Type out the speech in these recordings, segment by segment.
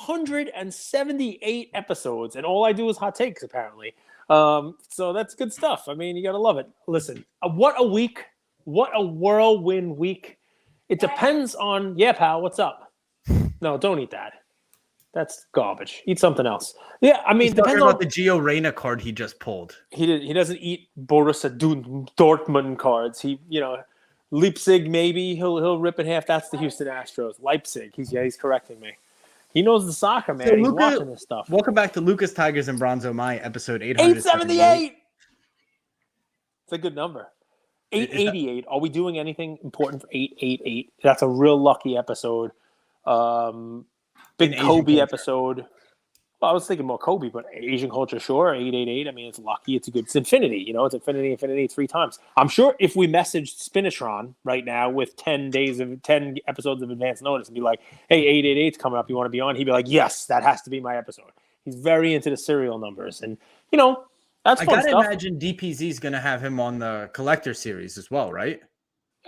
178 episodes, and all I do is hot takes, apparently. So that's good stuff. I mean, you got to love it. Listen, what a week. What a whirlwind week. It depends on, yeah, pal, what's up? No, don't eat that. That's garbage. Eat something else. Yeah, I mean, he's talking about the Gio Reyna card he just pulled. He doesn't eat Borussia Dortmund cards. He, Leipzig maybe he'll rip in half. That's the Houston Astros. Leipzig. He's correcting me. He knows the soccer, man. So he's watching this stuff. Welcome back to Lucas, Tigers, and Bronzo Mai, episode 878. It's a good number. 888. Are we doing anything important for 888? That's a real lucky episode. Big Kobe episode. Well, I was thinking more Kobe, but Asian culture, sure. 888. I mean, it's lucky. It's it's infinity. It's infinity 3 times. I'm sure if we messaged Spinatron right now with 10 episodes of advance notice and be like, hey, 888's coming up. You want to be on? He'd be like, yes, that has to be my episode. He's very into the serial numbers. And, that's fun stuff. I got to imagine DPZ's going to have him on the collector series as well, right?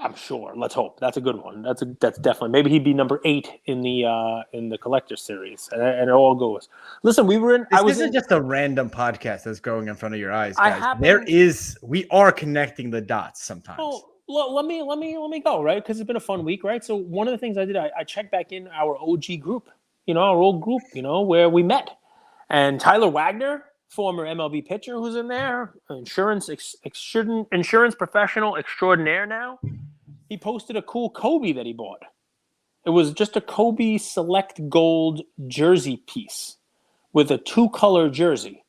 I'm sure. Let's hope. That's a good one. That's definitely. Maybe he'd be number 8 in the collector series, and it all goes. Listen, we were in. This isn't just a random podcast that's going in front of your eyes, guys. We are connecting the dots sometimes. Well, let me go, right? Because it's been a fun week, right? So one of the things I did, I checked back in our OG group, our old group, where we met, and Tyler Wagner, former MLB pitcher, who's in there, insurance professional extraordinaire now. He posted a cool Kobe that he bought. It was just a Kobe Select Gold jersey piece with a 2-color jersey,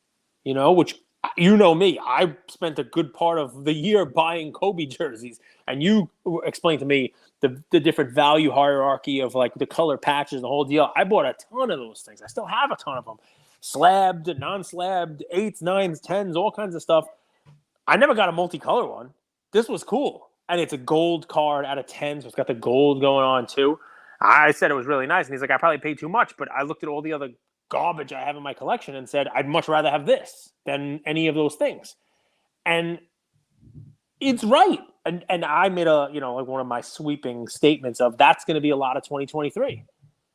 which, me, I spent a good part of the year buying Kobe jerseys. And you explained to me the different value hierarchy of like the color patches, the whole deal. I bought a ton of those things. I still have a ton of them. Slabbed, non-slabbed, 8s, 9s, 10s, all kinds of stuff. I never got a multicolor one. This was cool. And it's a gold card out of 10, so it's got the gold going on too. I said it was really nice. And he's like, I probably paid too much, but I looked at all the other garbage I have in my collection and said, I'd much rather have this than any of those things. And it's right. And I made like one of my sweeping statements of that's going to be a lot of 2023.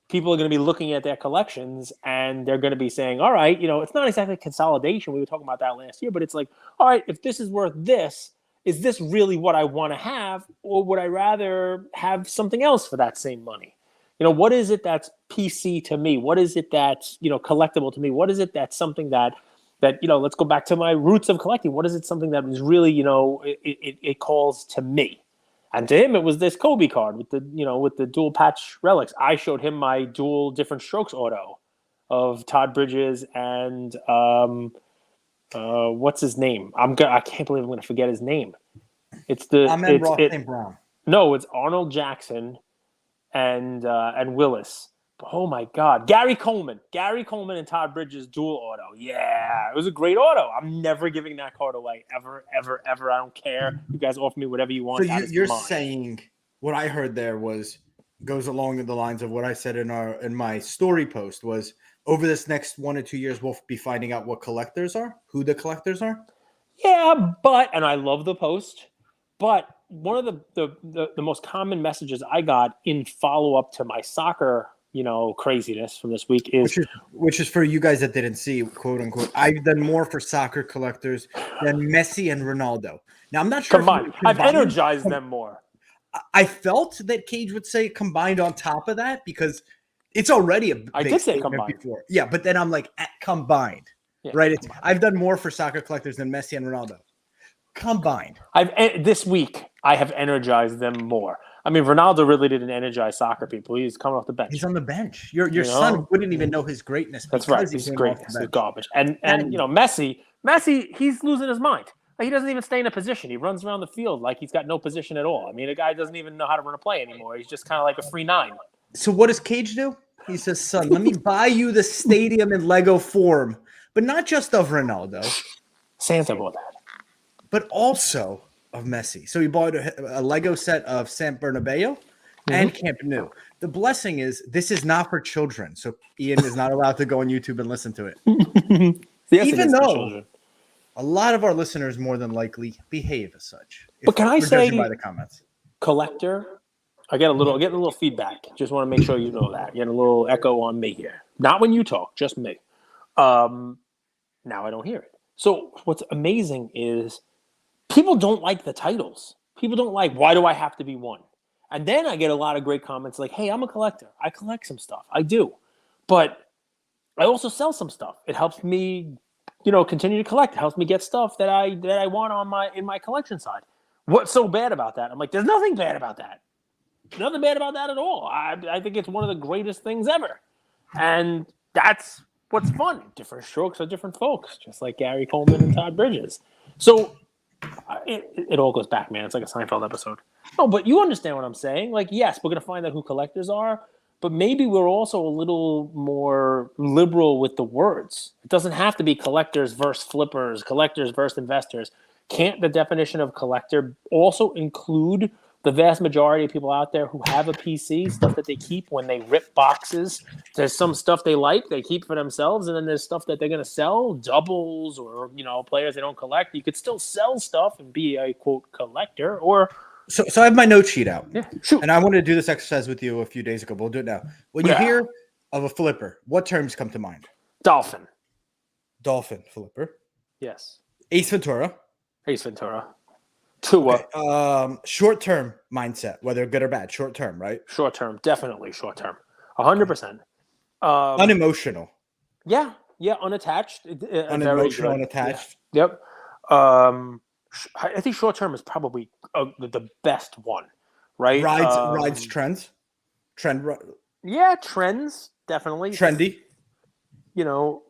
People are going to be looking at their collections and they're going to be saying, all right, it's not exactly consolidation. We were talking about that last year, but it's like, all right, if this is worth this, is this really what I want to have? Or would I rather have something else for that same money? What is it that's PC to me? What is it that's, collectible to me? What is it that's something that let's go back to my roots of collecting. What is it something that is really, it calls to me? And to him, it was this Kobe card with the dual patch relics. I showed him my dual different strokes auto of Todd Bridges and what's his name? I can't believe I'm going to forget his name. It's Brown. No, it's Arnold Jackson and Willis. Oh my God, Gary Coleman and Todd Bridges dual auto. Yeah, it was a great auto. I'm never giving that card away ever. I don't care. You guys offer me whatever you want. So you're saying what I heard there goes along the lines of what I said in my story post was over this next 1 or 2 years we'll be finding out what collectors are, who the collectors are. Yeah, and I love the post, but one of the most common messages I got in follow up to my soccer craziness from this week is which is for you guys that didn't see, quote unquote, I've done more for soccer collectors than Messi and Ronaldo. Now I'm not sure combined. I've energized them more. I felt that Cage would say combined on top of that because it's already a big I did say combined before. Yeah, but then I'm like combined. Yeah, right? Combined. I've done more for soccer collectors than Messi and Ronaldo. Combined. This week I have energized them more. I mean, Ronaldo really didn't energize soccer people. He's coming off the bench. He's on the bench. Your son wouldn't even know his greatness. That's right. He's greatness. He's garbage. And Messi, he's losing his mind. Like, he doesn't even stay in a position. He runs around the field like he's got no position at all. I mean, the guy doesn't even know how to run a play anymore. He's just kind of like a free 9. So what does Cage do? He says, son, let me buy you the stadium in Lego form, but not just of Ronaldo. Santa bought that. But also of Messi. So he bought a Lego set of San Bernabeu and Camp Nou. The blessing is this is not for children. So Ian is not allowed to go on YouTube and listen to it. Yes, even though a lot of our listeners more than likely behave as such. But can I say by the comments. Collector I get a little feedback. Just want to make sure you know that. Get a little echo on me here. Not when you talk, just me. Now I don't hear it. So what's amazing is people don't like the titles. People don't like, why do I have to be one? And then I get a lot of great comments like, hey, I'm a collector. I collect some stuff. I do. But I also sell some stuff. It helps me, continue to collect. It helps me get stuff that I want in my collection side. What's so bad about that? I'm like, there's nothing bad about that. Nothing bad about that at all. I think it's one of the greatest things ever. And that's what's fun. Different strokes for different folks, just like Gary Coleman and Todd Bridges. So it all goes back, man. It's like a Seinfeld episode. No, but you understand what I'm saying. Like, yes, we're going to find out who collectors are, but maybe we're also a little more liberal with the words. It doesn't have to be collectors versus flippers, collectors versus investors. Can't the definition of collector also include the vast majority of people out there who have a PC, stuff that they keep when they rip boxes? There's some stuff they like, they keep for themselves, and then there's stuff that they're going to sell, doubles or, players they don't collect. You could still sell stuff and be a, quote, collector. Or So I have my note sheet out. Yeah, shoot. And I wanted to do this exercise with you a few days ago, but we'll do it now. When you hear of a flipper, what terms come to mind? Dolphin Flipper. Yes. Ace Ventura. Tua. Okay. Short-term mindset, whether good or bad. Short-term, right? Short-term. Definitely short-term. 100%. Unemotional. Yeah. Unattached. Unemotional, unattached. Yeah. Yep. I think short-term is probably the best one, right? Rides trends. Yeah, trends, definitely. Trendy. How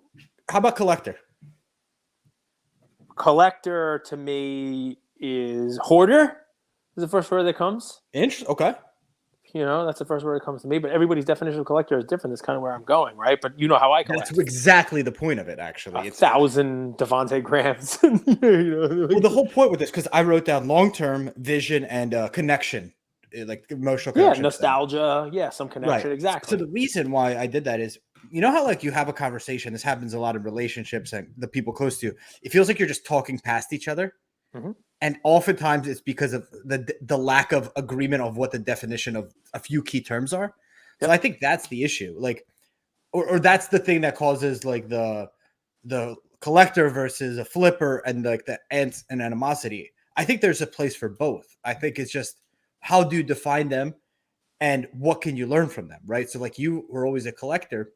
about collector? Collector to me is hoarder. Is the first word that comes. Okay. That's the first word that comes to me. But everybody's definition of collector is different. That's kind of where I'm going, right? But you know how I collect. That's exactly the point of it, actually. 1,000 Devontae Grahams. Well, the whole point with this, because I wrote down long-term vision and connection, like emotional connection. Yeah, nostalgia. Yeah, some connection. Right. Exactly. So the reason why I did that is, how you have a conversation. This happens a lot in relationships and the people close to you. It feels like you're just talking past each other. Mm-hmm. And oftentimes it's because of the lack of agreement of what the definition of a few key terms are. Yep. So I think that's the issue. Like, or that's the thing that causes like the collector versus a flipper and like the ants and animosity. I think there's a place for both. I think it's just how do you define them and what can you learn from them, right? So like you were always a collector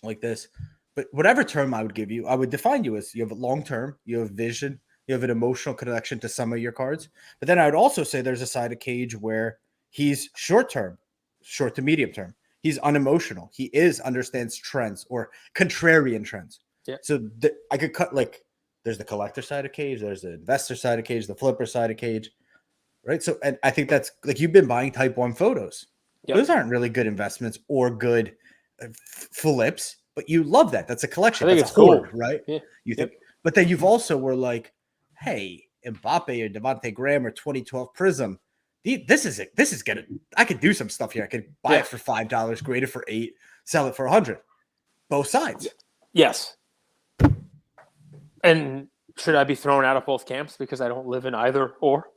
like this, but whatever term I would give you, I would define you as you have a long term, you have vision, you have an emotional connection to some of your cards. But then I would also say there's a side of Cage where he's short to medium term. He's unemotional. He understands trends or contrarian trends. Yeah. So I could cut like there's the collector side of Cage, there's the investor side of Cage, the flipper side of Cage, right? So and I think that's like you've been buying type 1 photos. Yep. Those aren't really good investments or good flips, but you love that. That's a collection. I think that's it's cool, right? Yeah. You think, but then you've also were like, hey, Mbappe or Devontae Graham or 2012 Prism. This is gonna. I could do some stuff here. I could buy it for $5, grade it for $8, sell it for $100. Both sides. Yes. And should I be thrown out of both camps because I don't live in either or?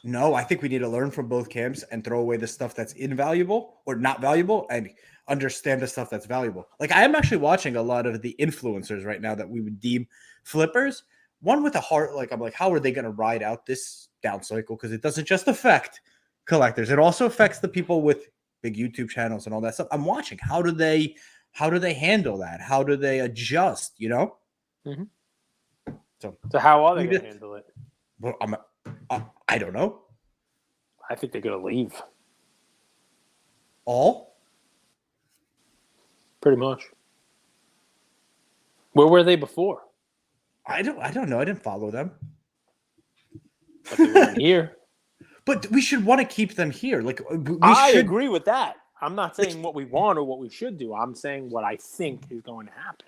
No, I think we need to learn from both camps and throw away the stuff that's invaluable or not valuable and understand the stuff that's valuable. Like I am actually watching a lot of the influencers right now that we would deem flippers. One with a heart, like I'm like, how are they going to ride out this down cycle? Because it doesn't just affect collectors; it also affects the people with big YouTube channels and all that stuff. I'm watching. How do they handle that? How do they adjust? Mm-hmm. So how are they going to handle it? Well, I don't know. I think they're going to leave. All? Pretty much. Where were they before? I don't know. I didn't follow them. But they weren't here. But we should want to keep them here. Like I agree with that. I'm not saying what we want or what we should do. I'm saying what I think is going to happen.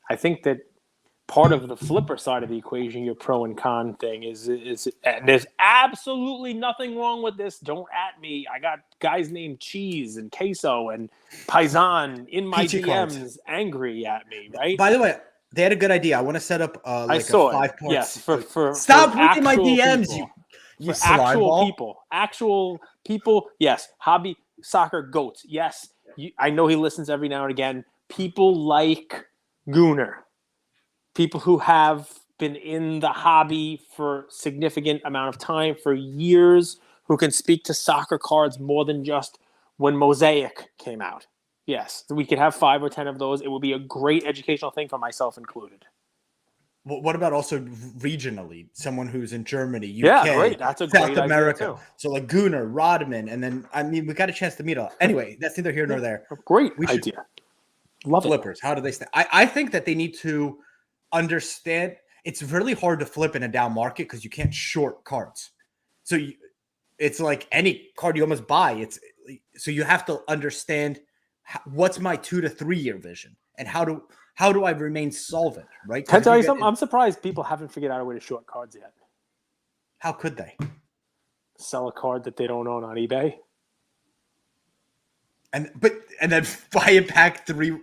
I think that part of the flipper side of the equation, your pro and con thing is and there's absolutely nothing wrong with this. Don't at me. I got guys named Cheese and Queso and Paisan in my DMs cards. Angry at me, right? By the way, they had a good idea. I want to set up like I saw a 5-part. Yes, for stop reading my DMs, people. you actual ball. people, actual People, yes, hobby soccer goats. Yes, I know he listens every now and again. People like Gooner, people who have been in the hobby for significant amount of time, for years, who can speak to soccer cards more than just when Mosaic came out. Yes, we could have 5 or 10 of those. It would be a great educational thing for myself included. What about also regionally? Someone who's in Germany, UK, Yeah, great. That's a South great America. idea too. So like Gunnar, Rodman, and then we got a chance to meet all. Anyway, that's neither here nor there. Great We should, idea. Love flippers. How do they stay? I think that they need to understand. It's really hard to flip in a down market because you can't short cards. So it's like any card you almost buy. So you have to understand what's my 2 to 3 year vision and how do I remain solvent, right? Can I tell you something? I'm surprised people haven't figured out a way to short cards yet. How could they? Sell a card that they don't own on eBay. And then buy it back 3.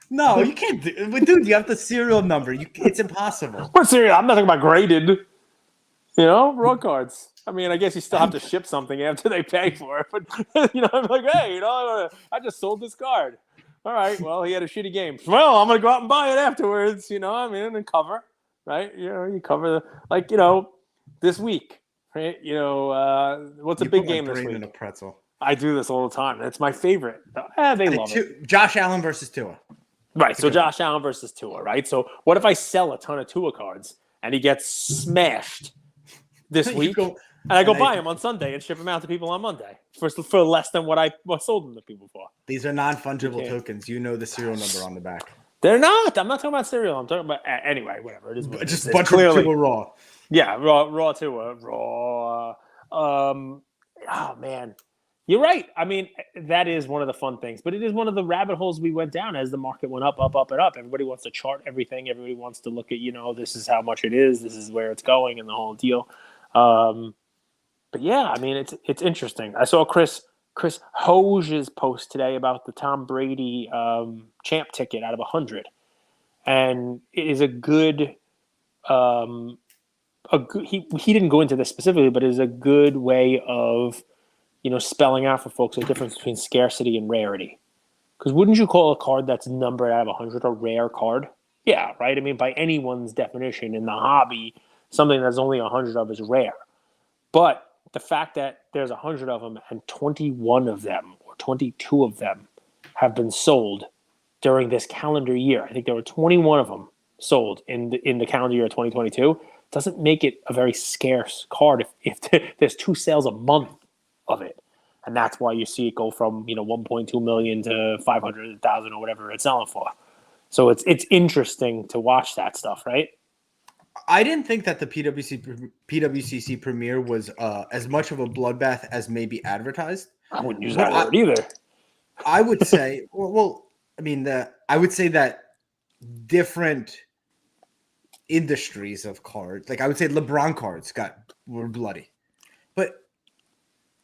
No, you can't dude, you have the serial number. It's impossible. What serious? I'm not talking about graded. Raw cards. I mean, I guess you still have to ship something after they pay for it. But, I'm like, hey, I just sold this card. All right, well, he had a shitty game. Well, I'm going to go out and buy it afterwards, and cover, right? You cover this week, right? What's a big game this week? In a pretzel. I do this all the time. That's my favorite. They love it. Josh Allen versus Tua. Right, so Josh Allen versus Tua, right? So what if I sell a ton of Tua cards and he gets smashed this week? And I go buy them on Sunday and ship them out to people on Monday for less than what I sold them to people for. These are non-fungible tokens. You know the serial number on the back. They're not. I'm not talking about cereal. I'm talking about anyway. Whatever it is. Just a bunch of Tua raw. Yeah, raw Tua, raw. Oh man, you're right. I mean, that is one of the fun things, but it is one of the rabbit holes we went down as the market went up, up, up, and up. Everybody wants to chart everything. Everybody wants to look at this is how much it is. This is where it's going, and the whole deal. But yeah, I mean, it's interesting. I saw Chris Hoge's post today about the Tom Brady champ ticket out of 100, and it is a good. He didn't go into this specifically, but it is a good way of spelling out for folks the difference between scarcity and rarity. Because wouldn't you call a card that's numbered out of 100 a rare card? Yeah, right. I mean, by anyone's definition in the hobby, something that's only 100 of is rare. But the fact that there's 100 of them and 21 of them or 22 of them have been sold during this calendar year. I think there were 21 of them sold in the calendar year of 2022. Doesn't make it a very scarce card if there's 2 sales a month of it. And that's why you see it go from 1.2 million to 500,000 or whatever it's selling for. So it's interesting to watch that stuff, right? I didn't think that the PWCC premiere was as much of a bloodbath as maybe advertised. I wouldn't use that word either. I would say, I would say that different industries of cards, like I would say LeBron cards were bloody. But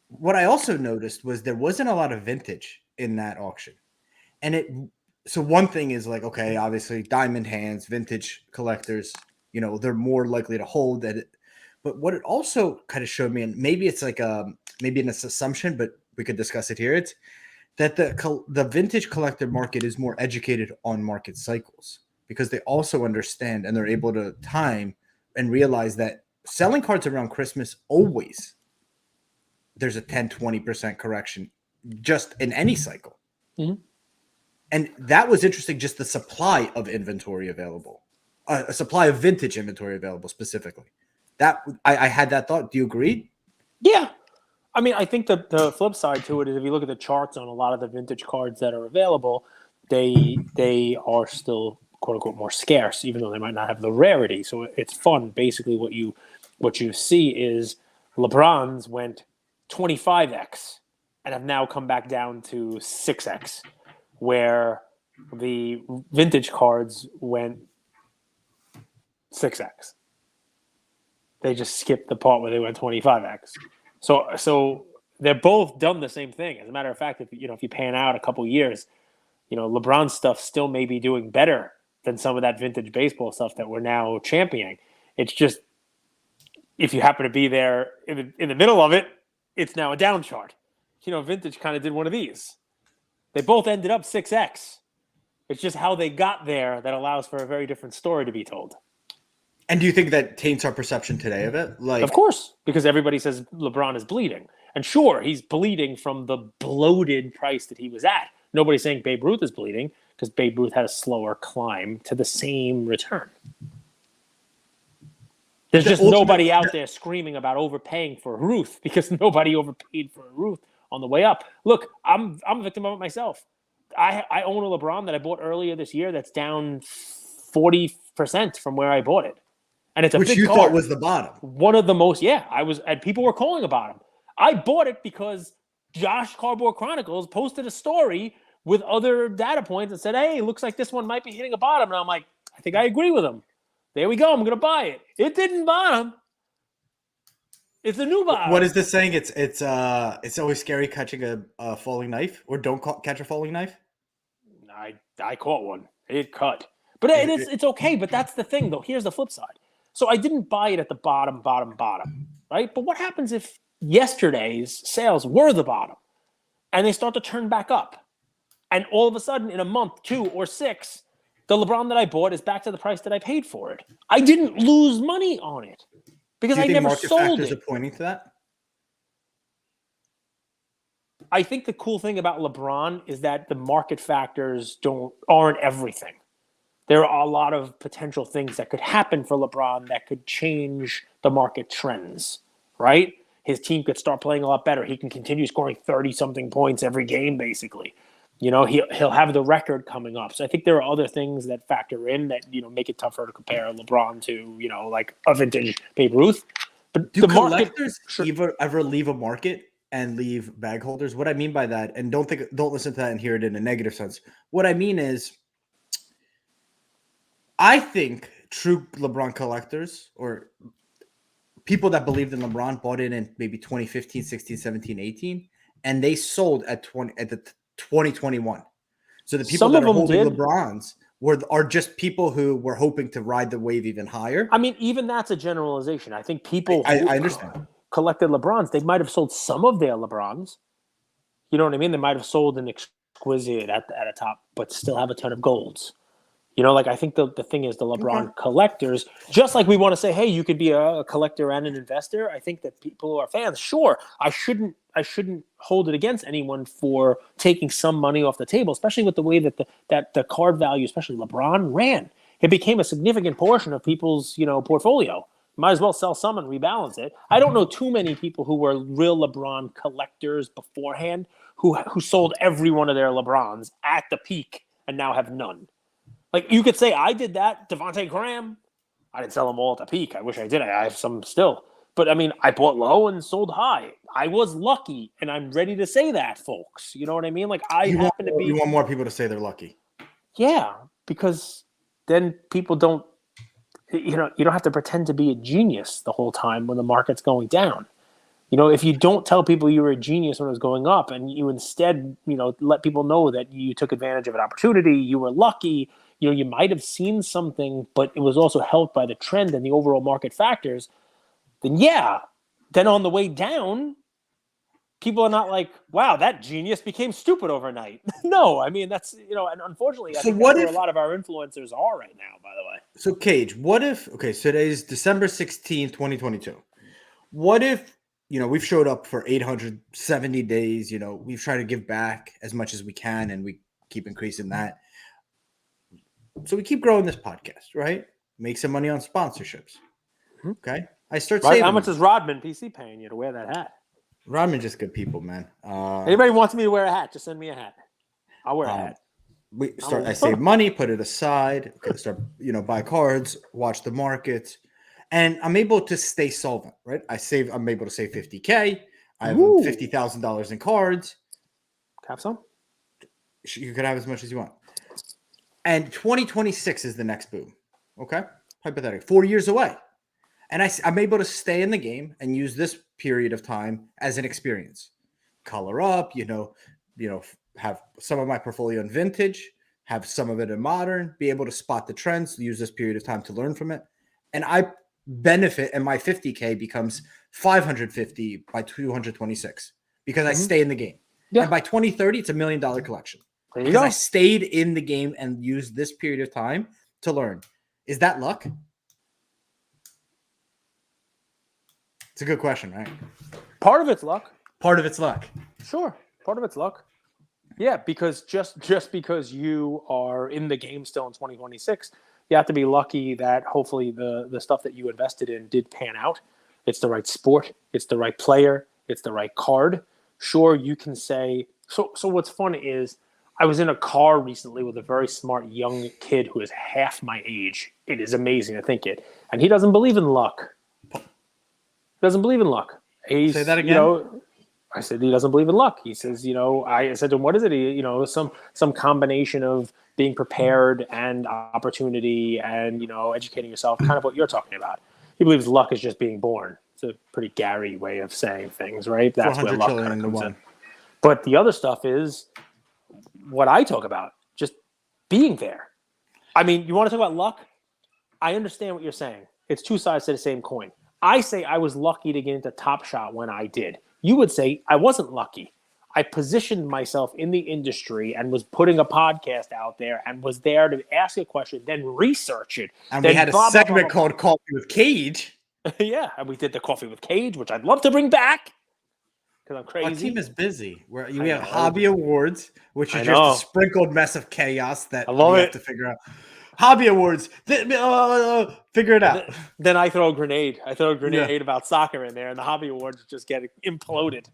what I also noticed was there wasn't a lot of vintage in that auction. And so one thing is like, okay, obviously diamond hands, vintage collectors, they're more likely to hold that. But what it also kind of showed me, and maybe it's like maybe an assumption, but we could discuss it here. It's that the vintage collector market is more educated on market cycles because they also understand and they're able to time and realize that selling cards around Christmas always there's a 10-20% correction just in any cycle. Mm-hmm. And that was interesting, just the supply of inventory available. A supply of vintage inventory available specifically. That I had that thought. Do you agree? Yeah. I mean, I think the flip side to it is if you look at the charts on a lot of the vintage cards that are available, they are still quote unquote more scarce, even though they might not have the rarity. So it's fun. Basically, what you see is LeBron's went 25x and have now come back down to 6x, where the vintage cards went 6x. They just skipped the part where they went 25x. So they're both done the same thing. As a matter of fact, if you pan out a couple years, LeBron's stuff still may be doing better than some of that vintage baseball stuff that we're now championing. It's just if you happen to be there in the middle of it, it's now a down chart. Vintage kind of did one of these. They both ended up 6x. It's just how they got there that allows for a very different story to be told. And do you think that taints our perception today of it? Of course, because everybody says LeBron is bleeding. And sure, he's bleeding from the bloated price that he was at. Nobody's saying Babe Ruth is bleeding because Babe Ruth had a slower climb to the same return. There's just nobody out there screaming about overpaying for Ruth because nobody overpaid for Ruth on the way up. Look, I'm a victim of it myself. I own a LeBron that I bought earlier this year that's down 40% from where I bought it. And it's a big card. Which you thought was the bottom. One of the most, and people were calling about him. I bought it because Josh Cardboard Chronicles posted a story with other data points and said, hey, looks like this one might be hitting a bottom. And I'm like, I think I agree with him. There we go. I'm going to buy it. It didn't bottom. It's a new bottom. What is this saying? It's always scary catching a falling knife, or don't catch a falling knife. I caught one. It cut. But it's okay. But that's the thing, though. Here's the flip side. So I didn't buy it at the bottom, right? But what happens if yesterday's sales were the bottom and they start to turn back up? And all of a sudden, in a month, 2 or 6, the LeBron that I bought is back to the price that I paid for it. I didn't lose money on it because I never sold it. Do you think market factors are pointing to that? I think the cool thing about LeBron is that the market factors aren't everything. There are a lot of potential things that could happen for LeBron that could change the market trends, right? His team could start playing a lot better. He can continue scoring 30-something points every game, basically. He'll have the record coming up. So I think there are other things that factor in that, make it tougher to compare LeBron to, like a vintage Babe Ruth. But do collectors ever leave a market and leave bag holders? What I mean by that, and don't listen to that and hear it in a negative sense. What I mean is, I think true LeBron collectors or people that believed in LeBron bought in maybe 2015, 16, 17, 18, and they sold at 2021. So the people that are holding LeBrons are just people who were hoping to ride the wave even higher. I mean, even that's a generalization. I think people I understand. Collected LeBrons, they might have sold some of their LeBrons. You know what I mean? They might have sold an exquisite at a top, but still have a ton of golds. I think the thing is the LeBron collectors, just like we want to say, hey, you could be a collector and an investor. I think that people who are fans, sure, I shouldn't hold it against anyone for taking some money off the table, especially with the way that the card value, especially LeBron, ran. It became a significant portion of people's, portfolio. Might as well sell some and rebalance it. I don't know too many people who were real LeBron collectors beforehand who sold every one of their LeBrons at the peak and now have none. Like, you could say I did that. Devontae Graham, I didn't sell them all at the peak. I wish I did. I have some still. But, I mean, I bought low and sold high. I was lucky, and I'm ready to say that, folks. You know what I mean? Like, you want more people to say they're lucky. Yeah, because then people don't, you don't have to pretend to be a genius the whole time when the market's going down. If you don't tell people you were a genius when it was going up and you instead, let people know that you took advantage of an opportunity, you were lucky, you might have seen something, but it was also helped by the trend and the overall market factors, then on the way down, people are not like, wow, that genius became stupid overnight. No, I mean, that's, and unfortunately, I think that's where a lot of our influencers are right now, by the way. So, Cage, so today's December 16th, 2022. What if, we've showed up for 870 days, we've tried to give back as much as we can, and we keep increasing that. So we keep growing this podcast, right? Make some money on sponsorships. Okay. I start saving. How much is Rodman PC paying you to wear that hat? Rodman just good people, man. Anybody wants me to wear a hat, just send me a hat. I'll wear a hat. I save money, put it aside, start, buy cards, watch the markets, and I'm able to stay solvent, right? I'm able to save $50K. I have $50,000 in cards. Have some? You could have as much as you want. And 2026 is the next boom. Okay? Hypothetically. 4 years away. And I'm able to stay in the game and use this period of time as an experience. Color up, have some of my portfolio in vintage, have some of it in modern, be able to spot the trends, use this period of time to learn from it. And I benefit, and my $50K becomes 550 by 226 because I stay in the game. Yeah. And by 2030, it's $1 million collection. There you Because go. I stayed in the game and used this period of time to learn. Is that luck? It's a good question, right? Part of it's luck. Part of it's luck. Sure. Part of it's luck. Yeah, because just because you are in the game still in 2026, you have to be lucky that hopefully the stuff that you invested in did pan out. It's the right sport. It's the right player. It's the right card. Sure, you can say so. So what's fun is I was in a car recently with a very smart young kid who is half my age. It is amazing to think it, and he doesn't believe in luck. Doesn't believe in luck. Say that again. I said he doesn't believe in luck. He says, I said to him, what is it? Some combination of being prepared and opportunity and educating yourself, kind of what you're talking about. He believes luck is just being born. It's a pretty Gary way of saying things, right? That's where luck kind of comes in. But the other stuff is what I talk about, just being there. I mean, you want to talk about luck? I understand what you're saying. It's two sides to the same coin. I say I was lucky to get into Top Shot when I did. You would say I wasn't lucky. I positioned myself in the industry and was putting a podcast out there and was there to ask a question, then research it. And we had a segment called Coffee with Cage. Yeah, and we did the Coffee with Cage, which I'd love to bring back because I'm crazy. Our team is busy. We have hobby awards, which is just a sprinkled mess of chaos that we have to figure out. Hobby awards, figure it out. Then I throw a grenade. About soccer in there, and the hobby awards just get imploded.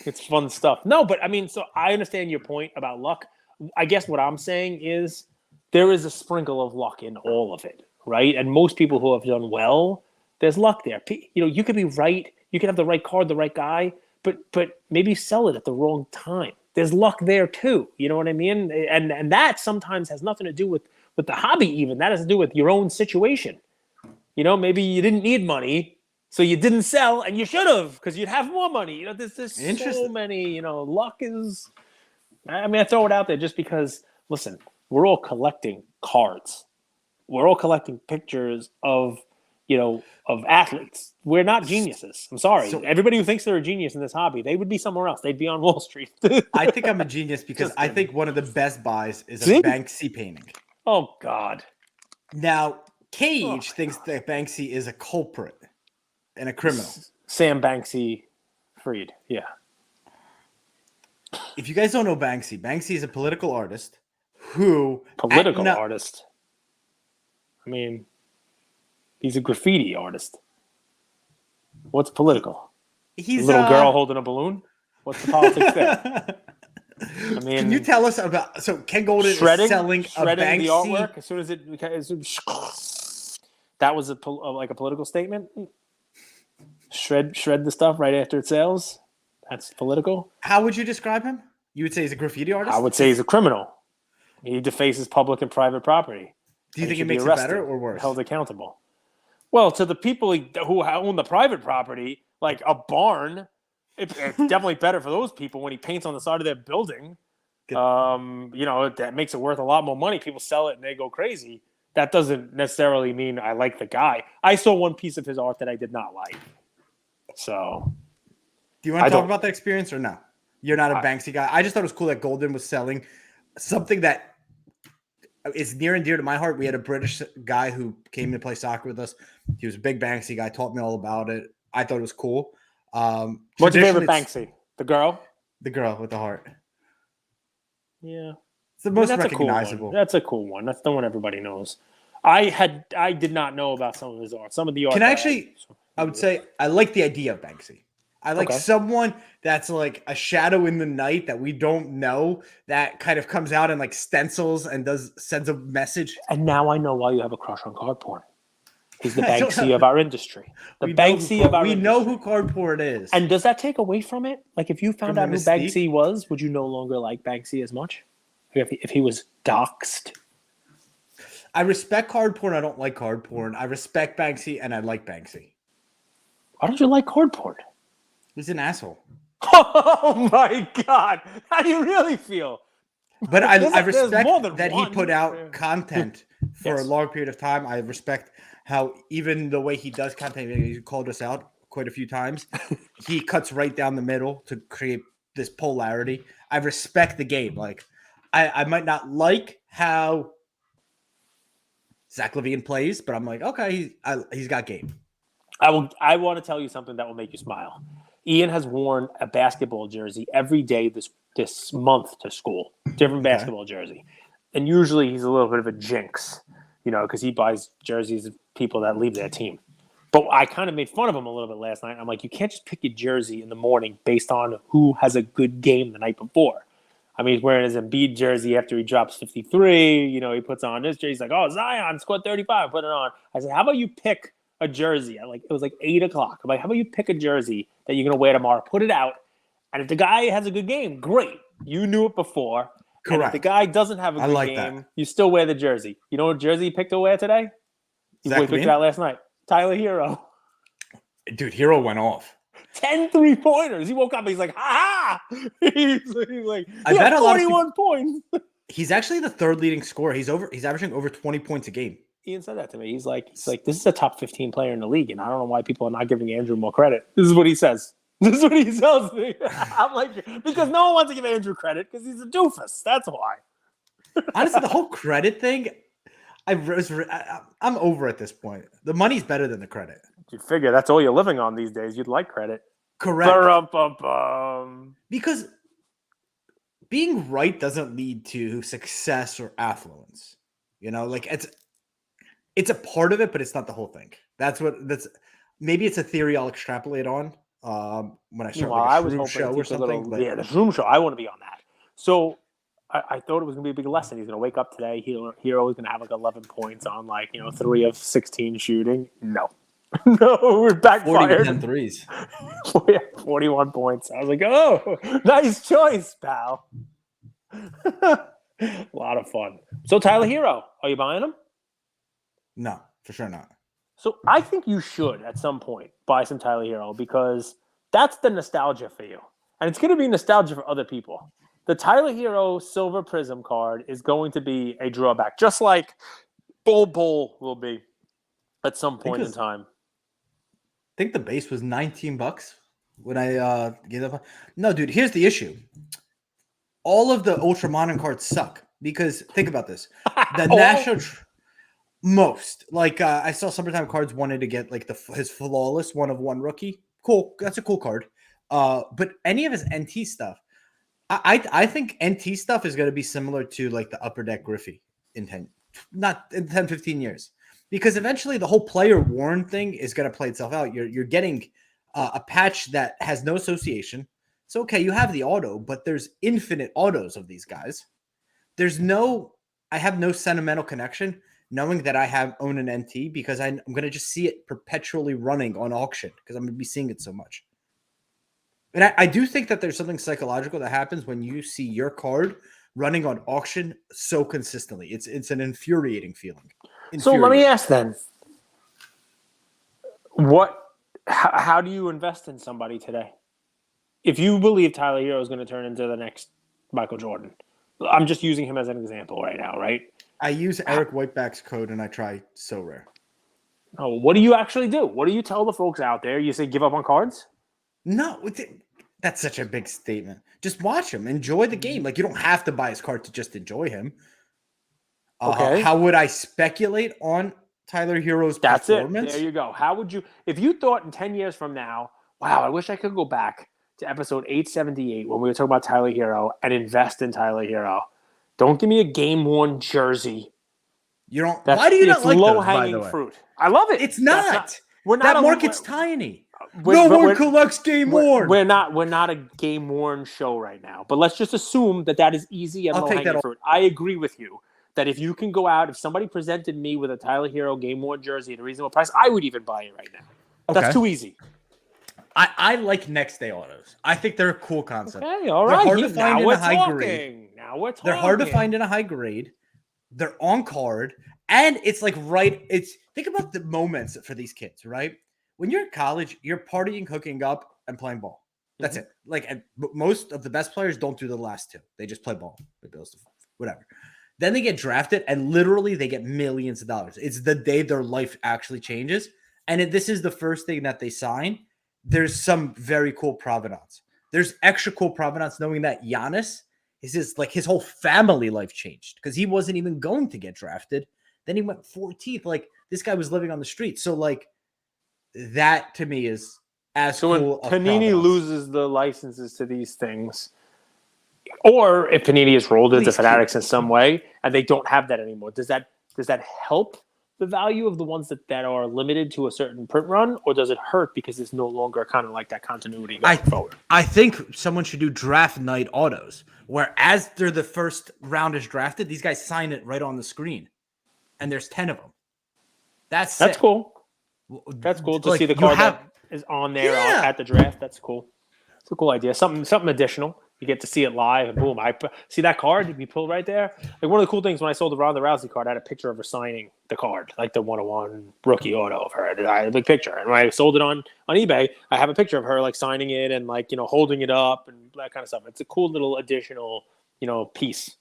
It's fun stuff. No, but I mean, so I understand your point about luck. I guess what I'm saying is there is a sprinkle of luck in all of it, right? And most people who have done well, there's luck there. You could be right. You could have the right card, the right guy, but maybe sell it at the wrong time. There's luck there too. You know what I mean? And that sometimes has nothing to do with the hobby even. That has to do with your own situation. Maybe you didn't need money, so you didn't sell, and you should have because you'd have more money. There's so many, luck is... I mean, I throw it out there just because, listen, we're all collecting cards. We're all collecting pictures of athletes. We're not geniuses. I'm sorry. So, everybody who thinks they're a genius in this hobby, they would be somewhere else. They'd be on Wall Street. I think I'm a genius because I think one of the best buys is a Banksy painting. Oh, God. Now, Cage thinks that Banksy is a culprit and a criminal. Sam Banksy Fried, yeah. If you guys don't know Banksy is a political artist who... artist? I mean, he's a graffiti artist. What's political? He's a little girl holding a balloon? What's the politics there? I mean, can you tell us about... So Ken Golden is selling a Banksy... the artwork as soon as it... That was a political statement? Shred the stuff right after it sells? That's political? How would you describe him? You would say he's a graffiti artist? I would say he's a criminal. He defaces public and private property. Do you think it makes it better or worse? Held accountable. Well, to the people who own the private property, like a barn... It's definitely better for those people when he paints on the side of their building. That makes it worth a lot more money. People sell it and they go crazy. That doesn't necessarily mean I like the guy. I saw one piece of his art that I did not like. So, do you want to talk about that experience or no? You're not a Banksy guy. I just thought it was cool that Golden was selling something that is near and dear to my heart. We had a British guy who came to play soccer with us. He was a big Banksy guy, taught me all about it. I thought it was cool. What's your favorite Banksy? The girl? The girl with the heart. Yeah. It's the most recognizable. That's a cool one. That's the one everybody knows. I did not know about some of his art. Some of the art. I would say I like the idea of Banksy. I like someone that's like a shadow in the night that we don't know that kind of comes out and like stencils and sends a message. And now I know why you have a crush on card porn. He's the Banksy of our industry. We know who card porn is. And does that take away from it? Like if you found out who Banksy was, would you no longer like Banksy as much? If he was doxxed? I respect card porn. I don't like card porn. I respect Banksy and I like Banksy. Why don't you like card porn? He's an asshole. Oh my God. How do you really feel? But I respect that he put out content for a long period of time. I respect how even the way he does content, he called us out, quite a few times. He cuts right down the middle to create this polarity. I respect the game. Like, I might not like how Zach LaVine plays, but I'm like, okay, he's got game. I want to tell you something that will make you smile. Ian has worn a basketball jersey every day this month to school, different basketball jersey. And usually he's a little bit of a jinx, because he buys jerseys of people that leave their team. But I kind of made fun of him a little bit last night. I'm like, you can't just pick your jersey in the morning based on who has a good game the night before. I mean, he's wearing his Embiid jersey after he drops 53. He puts on this jersey. He's like, oh, Zion scored 35, put it on. I said, how about you pick a jersey? It was like 8 o'clock. I'm like, how about you pick a jersey that you're going to wear tomorrow, put it out, and if the guy has a good game, great. You knew it before. Correct. And if the guy doesn't have a good game, you still wear the jersey. You know what jersey he picked to wear today? He picked it out last night. Tyler Hero. Dude, Hero went off. 10 3-pointers. He woke up and he's like, ha ha. He's like, I bet 41 points. He's actually the third leading scorer. He's averaging over 20 points a game. Ian said that to me. He's like, this is a top 15 player in the league, and I don't know why people are not giving Andrew more credit. This is what he says. This is what he tells me. I'm like, because no one wants to give Andrew credit because he's a doofus. That's why. Honestly, the whole credit thing, I'm over at this point. The money's better than the credit. You figure that's all you're living on these days. You'd like credit. Correct. Ba-rum-bum-bum. Because being right doesn't lead to success or affluence. It's a part of it, but it's not the whole thing. Maybe it's a theory I'll extrapolate on when I start like a Shroom show or something. The Shroom show. I want to be on that. So I thought it was going to be a big lesson. He's going to wake up today. Hero is going to have 11 points on 3 of 16 shooting. No. No, we're backfired. 40 threes. 41 points. I was like, oh, nice choice, pal. A lot of fun. So Tyler Hero, are you buying him? No, for sure not. So I think you should at some point buy some Tyler Hero because that's the nostalgia for you. And it's going to be nostalgia for other people. The Tyler Hero Silver Prism card is going to be a drawback, just like Bull will be at some point in time. I think the base was $19 when I gave up. No, dude, here's the issue. All of the Ultra Modern cards suck because think about this. The national most like I saw Summertime Cards wanted to get like his flawless 1-of-1 rookie. Cool. That's a cool card. But any of his NT stuff, I think NT stuff is going to be similar to like the Upper Deck Griffey in 10, 15 years. Because eventually the whole player worn thing is going to play itself out. You're getting a patch that has no association. So, okay, you have the auto, but there's infinite autos of these guys. I have no sentimental connection knowing that I own an NT because I'm going to just see it perpetually running on auction because I'm going to be seeing it so much. And I do think that there's something psychological that happens when you see your card running on auction so consistently. It's an infuriating feeling. So let me ask then, how do you invest in somebody today? If you believe Tyler Hero is going to turn into the next Michael Jordan, I'm just using him as an example right now, right? I use Eric Whiteback's code and I try So Rare. Oh, what do you actually do? What do you tell the folks out there? You say give up on cards? No, that's such a big statement. Just watch him. Enjoy the game. Like, you don't have to buy his card to just enjoy him. Okay. How would I speculate on Tyler Hero's performance? It. There you go. How would you, if you thought in 10 years from now, wow, I wish I could go back to episode 878 when we were talking about Tyler Hero and invest in Tyler Hero. Don't give me a game-worn jersey. You don't. Why do you not like those, by the way? Fruit. I love it. It's not. That market's tiny. No one collects game-worn. We're not a game-worn show right now. But let's just assume that is easy and low-hanging fruit. I agree with you. That if you can go out, if somebody presented me with a Tyler Hero game-worn jersey at a reasonable price, I would even buy it right now. Okay. That's too easy. I like next day autos. I think they're a cool concept. Okay, all right. They're hard to find in a high grade. Now we're talking. They're hard to find in a high grade. They're on card, and it's like think about the moments for these kids, right? When you're in college, you're partying, hooking up, and playing ball. That's it. Like, and most of the best players don't do the last two. They just play ball. Whatever. Then they get drafted, and literally they get millions of dollars. It's the day their life actually changes. And this is the first thing that they sign. there's some very cool provenance. There's extra cool provenance knowing that Giannis is his whole family life changed because he wasn't even going to get drafted. Then he went 14th. Like this guy was living on the street. So like that to me is as So when cool. Panini loses the licenses to these things, or if Panini is rolled into Fanatics in some way and they don't have that anymore, does that help the value of the ones that are limited to a certain print run, or does it hurt because it's no longer kind of like that continuity going forward? I think someone should do draft night autos, where as they're the first round is drafted, these guys sign it right on the screen, and there's 10 of them. That's cool. That's cool to see the card that is on there at the draft. That's cool. It's a cool idea. Something additional. You get to see it live, and boom! I see that card be pulled right there. Like one of the cool things when I sold the Ronda Rousey card, I had a picture of her signing the card, like the 101 rookie auto of her. I had a big picture, and when I sold it on eBay, I have a picture of her like signing it and like holding it up and that kind of stuff. It's a cool little additional piece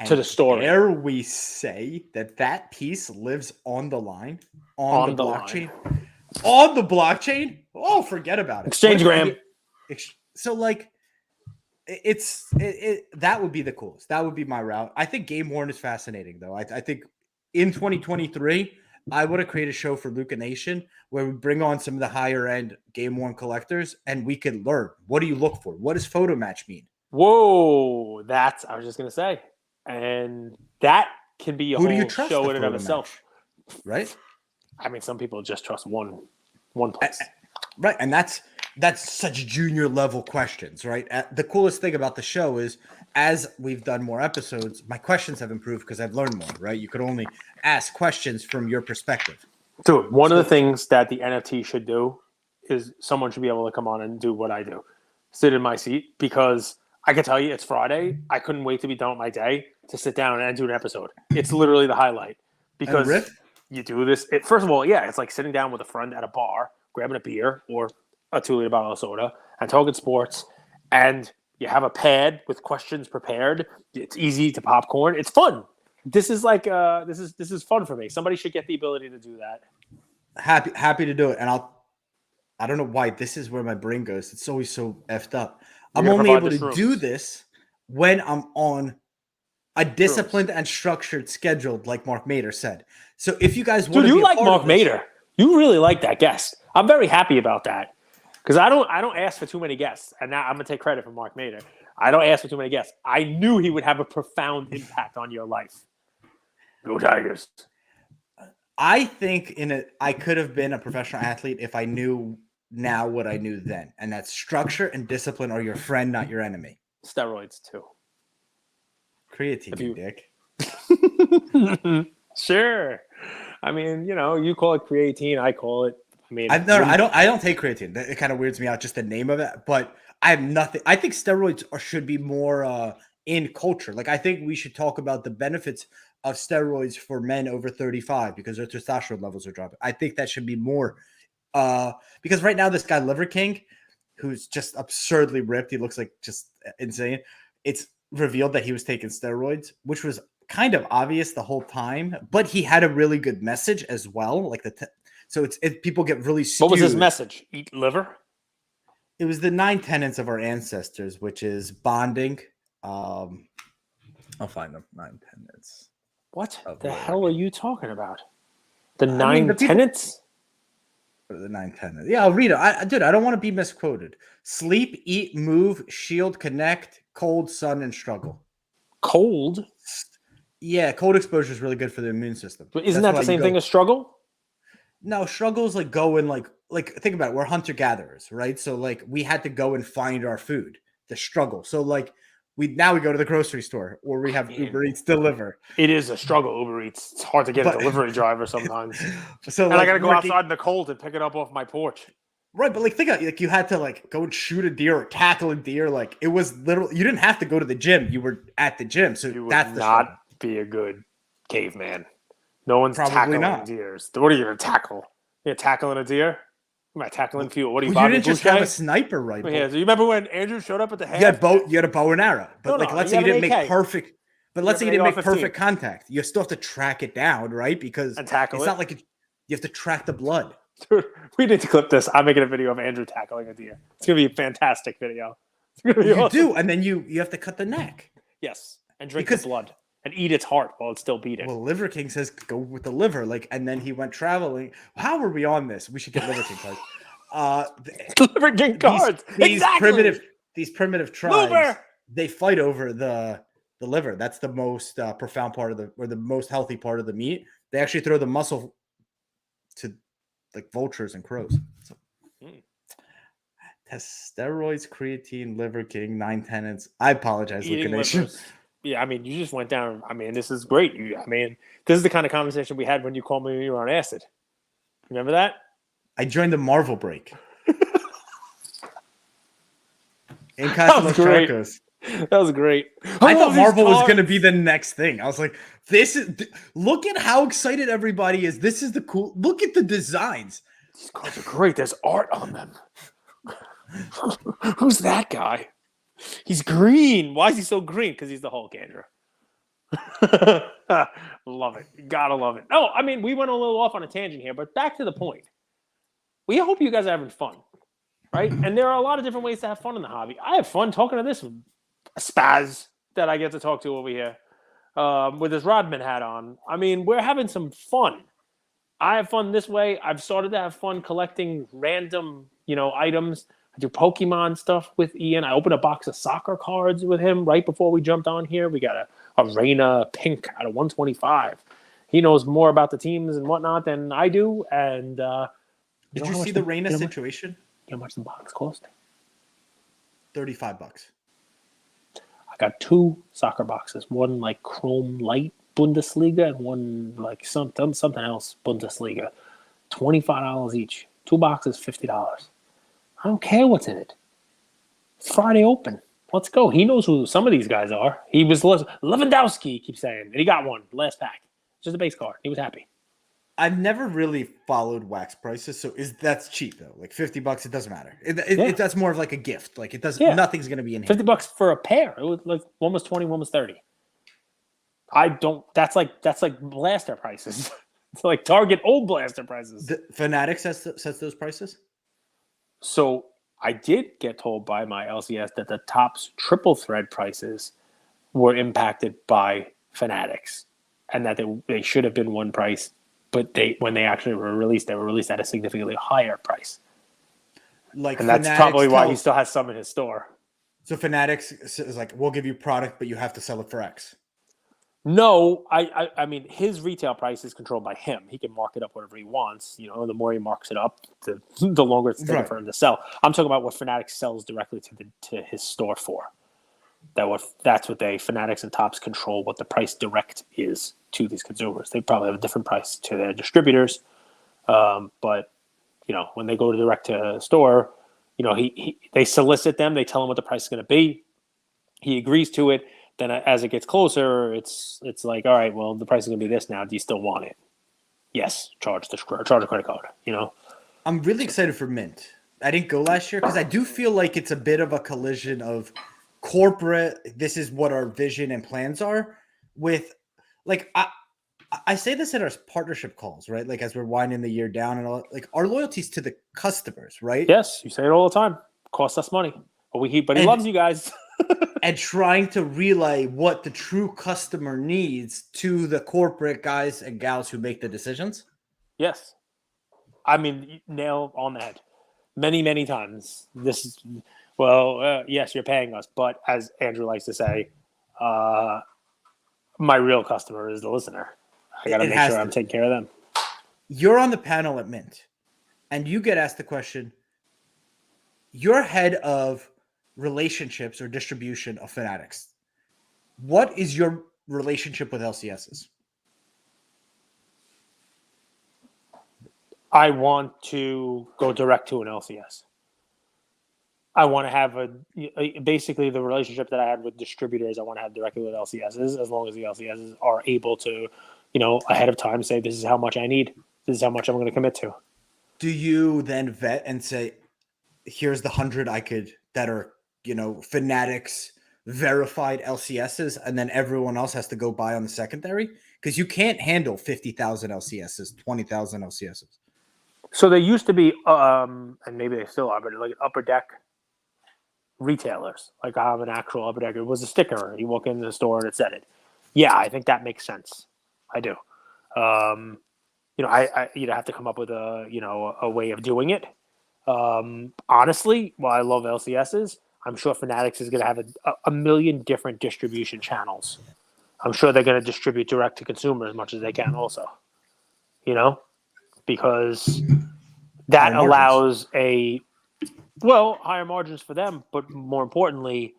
to the story. Dare we say that piece lives on the line on the blockchain? On the blockchain? Oh, forget about it. Exchangegram. So like. That would be the coolest. That would be my route. I think game worn is fascinating though. I think in 2023, I would have created a show for Luca Nation where we bring on some of the higher end game worn collectors and we could learn. What do you look for? What does photo match mean? Whoa, I was just gonna say, and that can be a whole show in and of itself, right? I mean, some people just trust one place, right? And that's such junior level questions, right? The coolest thing about the show is as we've done more episodes, my questions have improved because I've learned more, right? You could only ask questions from your perspective. Dude, one of the things that the NFT should do is someone should be able to come on and do what I do. Sit in my seat, because I can tell you it's Friday. I couldn't wait to be done with my day to sit down and do an episode. It's literally the highlight because you do this. First of all, it's like sitting down with a friend at a bar, grabbing a beer or a 2-liter bottle of soda and talking sports, and you have a pad with questions prepared. It's easy to popcorn. It's fun. This is like this is fun for me. Somebody should get the ability to do that. Happy to do it. And I don't know why this is where my brain goes. It's always so effed up. I'm only able to do this when I'm on a disciplined and structured schedule, like Mark Mader said. So if you guys want to be like Mark Mader, you really like that guest. I'm very happy about that. Because I don't ask for too many guests, and now I'm gonna take credit for Mark Mader. I don't ask for too many guests. I knew he would have a profound impact on your life. Go Tigers! I think I could have been a professional athlete if I knew now what I knew then, and that structure and discipline are your friend, not your enemy. Steroids too. Creatine, Dick. Sure. I mean, you call it creatine, I call it. I don't take creatine. It kind of weirds me out, just the name of it. But I have nothing. I think steroids should be more in culture. Like I think we should talk about the benefits of steroids for men over 35 because their testosterone levels are dropping. I think that should be more because right now this guy Liver King, who's just absurdly ripped, he looks like just insane. It's revealed that he was taking steroids, which was kind of obvious the whole time, but he had a really good message as well. Like so people get really skewed. What was his message? Eat liver? It was the 9 tenets of our ancestors, which is bonding. I'll find them. 9 tenets. What the hell are you talking about? The 9 tenets? The 9 tenets. Yeah, I'll read it. I don't want to be misquoted. Sleep, eat, move, shield, connect, cold, sun, and struggle. Cold? Yeah, cold exposure is really good for the immune system. But isn't that the same thing as struggle? No, struggles like go and like think about it. We're hunter gatherers, right? So like we had to go and find our food. The struggle. So like we go to the grocery store or we have Uber Eats deliver. It is a struggle. Uber Eats. It's hard to get a delivery driver sometimes. So I got to go outside in the cold and pick it up off my porch. Right, but like think about it, like you had to like go and shoot a deer or tackle a deer. Like it was literally you didn't have to go to the gym. You were at the gym. So you that's would not be a good caveman. No one's tackling deers. What are you going to tackle? You're tackling a deer? Am I tackling fuel? What are you, you didn't just have a sniper rifle. Yeah, so you remember when Andrew showed up at the half? You had a bow and arrow. But let's say you didn't make perfect. But let's say you didn't make perfect contact. You still have to track it down, right? Because and tackle it's not like you have to track the blood. Dude, we need to clip this. I'm making a video of Andrew tackling a deer. It's gonna be a fantastic video. It's gonna be You awesome. do, and then you have to cut the neck. Yes, and drink Because- the blood and eat its heart while it's still beating. Well, Liver King says go with the liver, and then he went traveling. How are we on this? We should get Liver King cards. Liver King cards. Exactly. These primitive tribes, Liver! they fight over the liver. That's the most profound part of the most healthy part of the meat. They actually throw the muscle to like vultures and crows. So, test steroids, creatine, Liver King, 9 tenants. I apologize, Eating Liquor Nation. livers. Yeah, I mean, you just went down. I mean, this is great. This is the kind of conversation we had when you called me when you were on acid. Remember that? I joined the Marvel break. In That was great. Charcos. That was great. I thought Marvel was going to be the next thing. I was like, look at how excited everybody is. This is the cool. Look at the designs. These cards are great. There's art on them. Who's that guy? He's green. Why is he so green? Because he's the Hulk, Andrew. Love it. You gotta love it. No, I mean, we went a little off on a tangent here, but back to the point. We hope you guys are having fun, right? And there are a lot of different ways to have fun in the hobby. I have fun talking to this spaz that I get to talk to over here with his Rodman hat on. I mean, we're having some fun. I have fun this way. I've started to have fun collecting random, items. I do Pokemon stuff with Ian. I opened a box of soccer cards with him right before we jumped on here. We got a Reina pink out of 125. He knows more about the teams and whatnot than I do. And did you see the Reina situation? You know how much the box cost? $35. I got 2 soccer boxes. One like Chrome Light Bundesliga and one like something else Bundesliga. $25 each. 2 boxes, $50. I don't care what's in it. Friday open. Let's go. He knows who some of these guys are. He was Lewandowski, he keeps saying. And he got one last pack. Just a base card. He was happy. I've never really followed wax prices, so that's cheap though. Like $50, it doesn't matter. That's more of like a gift. Like it doesn't. Yeah. Nothing's gonna be in here. $50 for a pair. It was like one was 20, one was 30. I don't. That's like blaster prices. It's like Target old blaster prices. The Fanatics sets those prices. So I did get told by my LCS that the Topps triple thread prices were impacted by Fanatics, and that they should have been one price, but when they actually were released at a significantly higher price. And that's probably why he still has some in his store. So Fanatics is like, we'll give you product, but you have to sell it for X. No, I mean, his retail price is controlled by him. He can mark it up whatever he wants. The more he marks it up, the longer it's taking for him to sell. I'm talking about what Fanatics sells directly to his store for. That's what Fanatics and Topps control what the price direct is to these consumers. They probably have a different price to their distributors, but when they go direct to a store, they solicit them. They tell him what the price is going to be. He agrees to it. Then as it gets closer, it's like, all right, well, the price is going to be this now. Do you still want it? Yes, charge a credit card, I'm really excited for Mint. I didn't go last year because I do feel like it's a bit of a collision of corporate, this is what our vision and plans are, with, like, I say this in our partnership calls, right? Like, as we're winding the year down and all, like, our loyalties to the customers, right? Yes, you say it all the time. Costs us money. But he loves you guys. And trying to relay what the true customer needs to the corporate guys and gals who make the decisions. Yes. I mean, nail on the head. Many, many times. This is, yes, you're paying us. But as Andrew likes to say, my real customer is the listener. I got to make sure I'm taking care of them. You're on the panel at Mint, and you get asked the question, you're head of relationships or distribution of Fanatics. What is your relationship with LCSs? I want to go direct to an LCS. I want to have basically the relationship that I had with distributors. I want to have directly with LCSs, as long as the LCSs are able to, ahead of time say, this is how much I need. This is how much I'm going to commit to. Do you then vet and say, here's the 100 that are, Fanatics verified LCSs, and then everyone else has to go buy on the secondary? Because you can't handle 50,000 LCSs, 20,000 LCSs. So there used to be, and maybe they still are, but like upper deck retailers. Like I have an actual upper deck. It was a sticker. You walk into the store and it said it. Yeah, I think that makes sense. I do. I you'd have to come up with a way of doing it. Honestly, while I love LCSs, I'm sure Fanatics is going to have a million different distribution channels. I'm sure they're going to distribute direct to consumer as much as they can also, because that allows higher margins for them, but more importantly,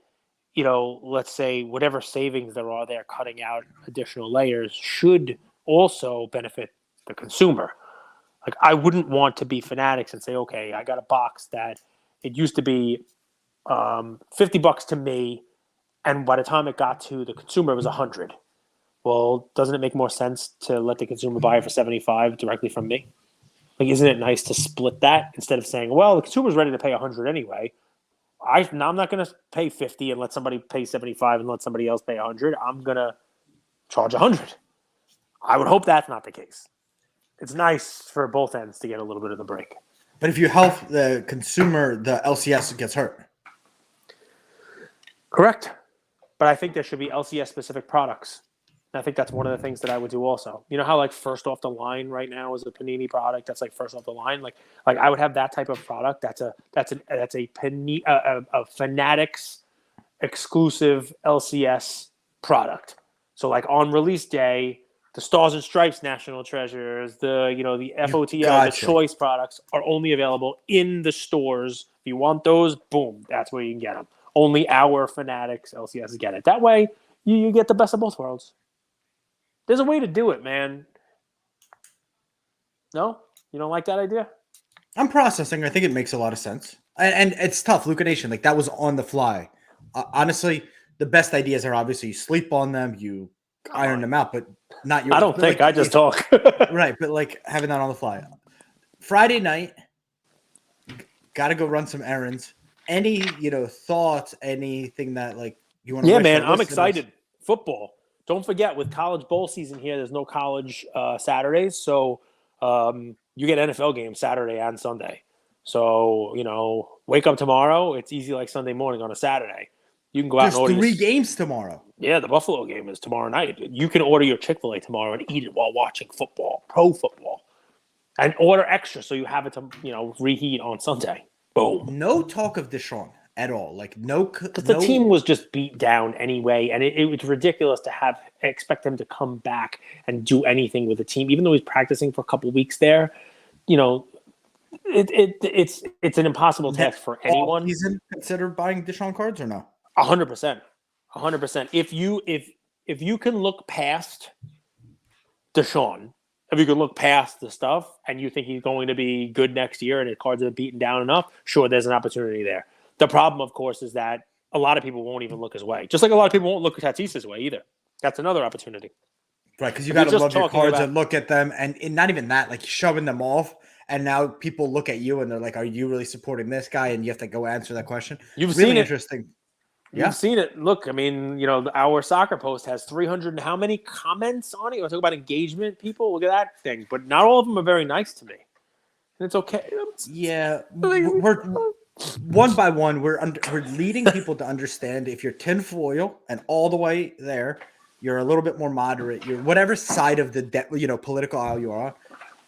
let's say whatever savings there are there cutting out additional layers should also benefit the consumer. Like I wouldn't want to be Fanatics and say, okay, I got a box that it used to be $50 to me, and by the time it got to the consumer, it was $100. Well, doesn't it make more sense to let the consumer buy it for $75 directly from me? Like, isn't it nice to split that instead of saying, well, the consumer's ready to pay $100 anyway. I'm not going to pay $50 and let somebody pay $75 and let somebody else pay $100. I'm going to charge $100. I would hope that's not the case. It's nice for both ends to get a little bit of the break. But if you help the consumer, the LCS gets hurt. Correct. But I think there should be LCS-specific products. And I think that's one of the things that I would do also. You know how, like, first off the line right now is a Panini product that's, like, first off the line? Like I would have that type of product. That's a Fanatics exclusive LCS product. So, like, on release day, the Stars and Stripes National Treasures, the FOTL, the Choice products are only available in the stores. If you want those, boom, that's where you can get them. Only our Fanatics LCS get it. That way, you get the best of both worlds. There's a way to do it, man. No? You don't like that idea? I'm processing. I think it makes a lot of sense. And it's tough. Luca Nation, like that was on the fly. Honestly, the best ideas are obviously you sleep on them, you iron them out, but not yours. I don't think. I just talk. Right, but like having that on the fly. Friday night, got to go run some errands. Any, thoughts, anything that like you want to man, I'm excited. Football. Don't forget, with college bowl season here, there's no college Saturdays. So you get NFL games Saturday and Sunday. So, wake up tomorrow. It's easy like Sunday morning on a Saturday. You can go out and order. There's 3 games tomorrow. Yeah, the Buffalo game is tomorrow night. You can order your Chick-fil-A tomorrow and eat it while watching football, pro football. And order extra so you have it to, reheat on Sunday. Boom. No talk of Deshaun at all. Like because the team was just beat down anyway, and it was ridiculous to expect him to come back and do anything with the team, even though he's practicing for a couple weeks there. It's an impossible task for anyone. He's consider buying Deshaun cards or no? 100%. 100%. If you can look past Deshaun, if you can look past the stuff and you think he's going to be good next year and his cards are beaten down enough, sure, there's an opportunity there. The problem, of course, is that a lot of people won't even look his way. Just like a lot of people won't look at Tatis's way either. That's another opportunity. Right, because you got to love your cards and look at them. And not even that, like shoving them off. And now people look at you and they're like, are you really supporting this guy? And you have to go answer that question. You've really seen it. Interesting. You've seen it. Look, I mean, our soccer post has 300 and how many comments on it? You want to talk about engagement, people? Look at that thing. But not all of them are very nice to me. And it's okay. Yeah. We're one by one, we're leading people to understand if you're tinfoil and all the way there, you're a little bit more moderate. You're whatever side of the political aisle you are.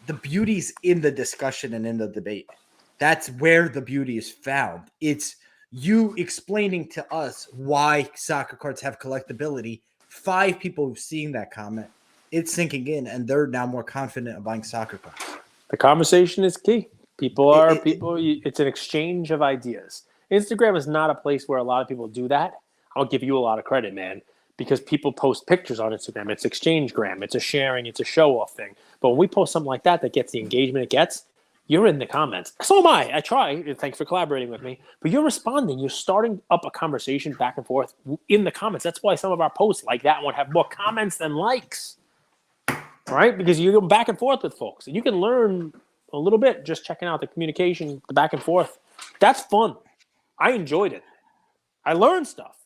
The beauty's in the discussion and in the debate. That's where the beauty is found. It's you explaining to us why soccer cards have collectability. 5 people who've seen that comment, it's sinking in, and they're now more confident of buying soccer cards. The conversation is key. It's an exchange of ideas. Instagram is not a place where a lot of people do that. I'll give you a lot of credit, man, because people post pictures on Instagram. It's exchange-gram. It's a sharing. It's a show-off thing. But when we post something like that gets the engagement it gets, you're in the comments. So am I. I try. Thanks for collaborating with me. But you're responding. You're starting up a conversation back and forth in the comments. That's why some of our posts like that one have more comments than likes. Right? Because you go back and forth with folks. And you can learn a little bit just checking out the communication, the back and forth. That's fun. I enjoyed it. I learned stuff.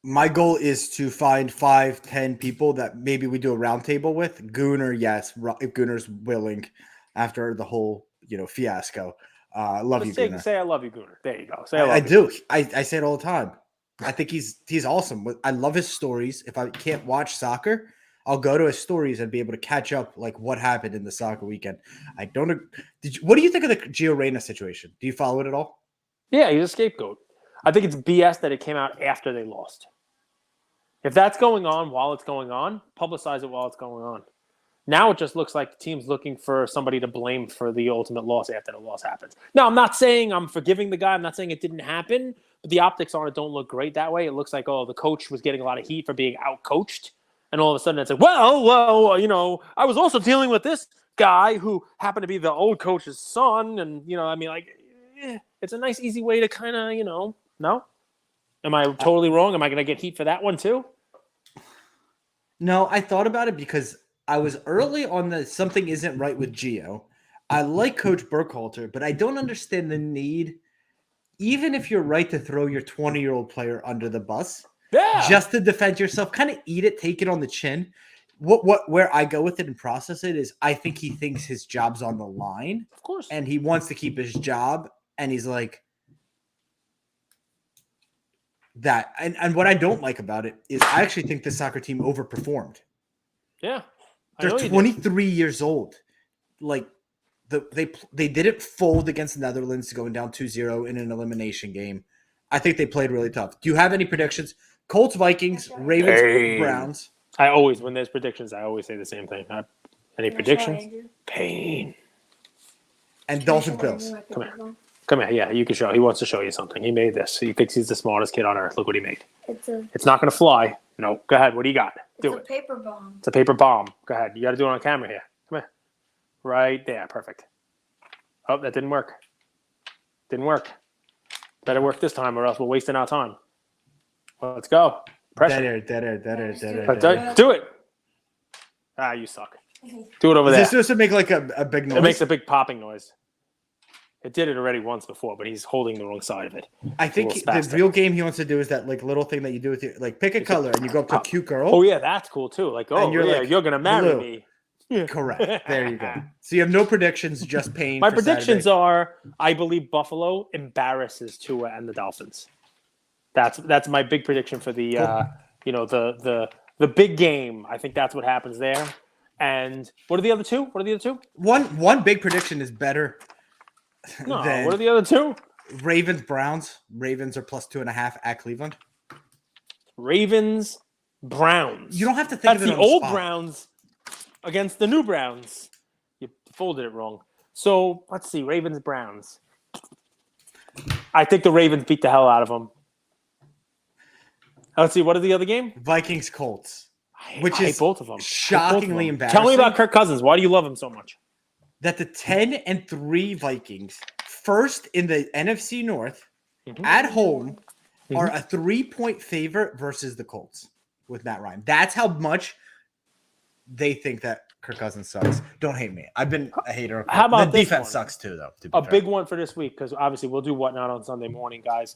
My goal is to find 5-10 people that maybe we do a roundtable with. Gooner, yes, if Gooner's willing after the whole fiasco. Love you, Gunnar. Say I love you, Gunnar. There you go. Say I do. I say it all the time. I think he's awesome. I love his stories. If I can't watch soccer, I'll go to his stories and be able to catch up like what happened in the soccer weekend. I don't. What do you think of the Gio Reyna situation? Do you follow it at all? Yeah, he's a scapegoat. I think it's BS that it came out after they lost. If that's going on while it's going on, publicize it while it's going on. Now it just looks like the team's looking for somebody to blame for the ultimate loss after the loss happens. Now, I'm not saying I'm forgiving the guy. I'm not saying it didn't happen. But the optics on it don't look great that way. It looks like, the coach was getting a lot of heat for being out-coached. And all of a sudden it's like, I was also dealing with this guy who happened to be the old coach's son. And, it's a nice, easy way to kind of, no? Am I totally wrong? Am I going to get heat for that one too? No, I thought about it because I was early on the something isn't right with Gio. I like Coach Burkhalter, but I don't understand the need, even if you're right to throw your 20-year-old player under the bus, just to defend yourself, kind of eat it, take it on the chin. Where I go with it and process it is I think he thinks his job's on the line. Of course. And he wants to keep his job. And he's like, that. And what I don't like about it is I actually think the soccer team overperformed. Yeah. They're 23 years old. Like, they didn't fold against the Netherlands going down 2-0 in an elimination game. I think they played really tough. Do you have any predictions? Colts, Vikings, Ravens, Browns. When there's predictions, I always say the same thing. Any predictions? Pain. And Dolphins, Bills. Come here. Yeah, you can show. He wants to show you something. He made this. He thinks he's the smartest kid on earth. Look what he made. It's not going to fly. No, go ahead. What do you got? Do it. It's a paper bomb. It's a paper bomb. Go ahead. You got to do it on camera here. Come here. Right there. Perfect. Oh, that didn't work. Didn't work. Better work this time or else we're wasting our time. Well, let's go. Pressure. Dead air. Do it. You suck. Do it over there. Is this supposed to make like a big noise? It makes a big popping noise. It did it already once before, but he's holding the wrong side of it. I think the real game he wants to do is that like little thing that you do with your like pick a color and you go up to a cute girl. Oh yeah, that's cool too. Like you're gonna marry me. Yeah. Correct. There you go. So you have no predictions, just pain. My predictions are: I believe Buffalo embarrasses Tua and the Dolphins. That's my big prediction for the the big game. I think that's what happens there. And what are the other two? One big prediction is better. No, what are the other two? Ravens, Browns. Ravens are plus 2.5 at Cleveland. Ravens, Browns. You don't have to think That's of it the on the old spot. Browns against the new Browns. You folded it wrong. So let's see, Ravens, Browns. I think the Ravens beat the hell out of them. Let's see, what are the other game? Vikings, Colts. I hate both of them. Shockingly embarrassing. Tell me about Kirk Cousins. Why do you love him so much? That the 10-3 Vikings, first in the NFC North, at home, are a 3-point favorite versus the Colts with Matt Ryan. That's how much they think that Kirk Cousins sucks. Don't hate me. I've been a hater. How about the this defense one? sucks too, though. A big one for this week because obviously we'll do Whatnot on Sunday morning, guys.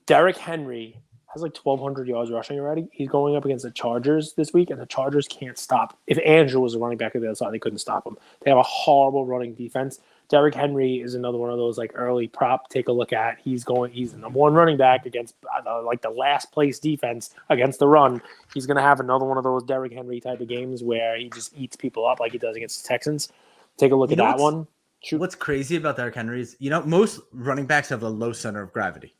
Derrick Henry has like 1,200 yards rushing already. He's going up against the Chargers this week, and the Chargers can't stop. If Andrew was a running back at the other side, they couldn't stop him. They have a horrible running defense. Derrick Henry is another one of those like early prop. Take a look at. He's the number one running back against like the last place defense against the run. He's going to have another one of those Derrick Henry type of games where he just eats people up like he does against the Texans. Take a look at that one. Shoot. What's crazy about Derrick Henry is, most running backs have a low center of gravity.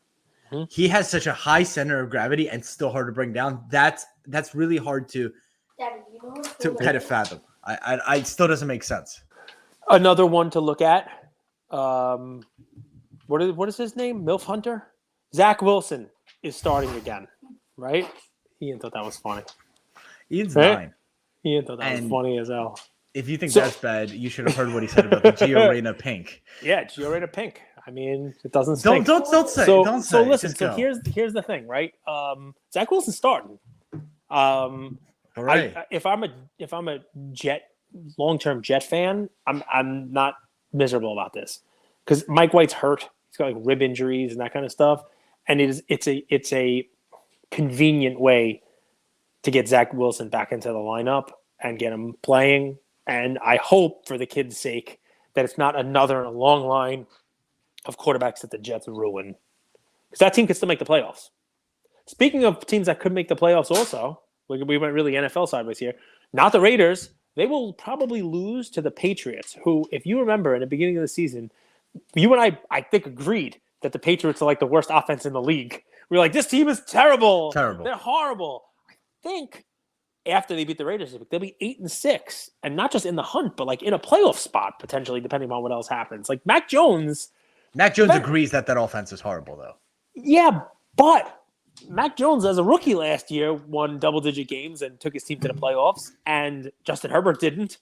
He has such a high center of gravity and still hard to bring down. That's really hard to kind of fathom. I still doesn't make sense. Another one to look at. What is his name? Milf Hunter? Zach Wilson is starting again, right? Ian thought that was funny. Ian's right? 9. Ian thought that was funny as hell. If you think that's bad, you should have heard what he said about the Gio Reyna pink. Yeah, Gio Reyna pink. I mean, it doesn't stink. Don't say. So, don't say. So listen. Just So go. here's the thing, right? Zach Wilson's starting. All right. If I'm a long-term Jet fan, I'm not miserable about this because Mike White's hurt. He's got like rib injuries and that kind of stuff, and it's a convenient way to get Zach Wilson back into the lineup and get him playing. And I hope for the kid's sake that it's not another in a long line of quarterbacks that the Jets ruin. Because that team could still make the playoffs. Speaking of teams that could make the playoffs also, we went really NFL sideways here, not the Raiders. They will probably lose to the Patriots, who, if you remember, in the beginning of the season, you and I think, agreed that the Patriots are like the worst offense in the league. We were like, this team is terrible. Terrible. They're horrible. I think after they beat the Raiders, they'll be 8-6, and not just in the hunt, but like in a playoff spot potentially, depending on what else happens. Like Mac Jones agrees that offense is horrible, though. Yeah, but Mac Jones, as a rookie last year, won double-digit games and took his team to the playoffs, and Justin Herbert didn't.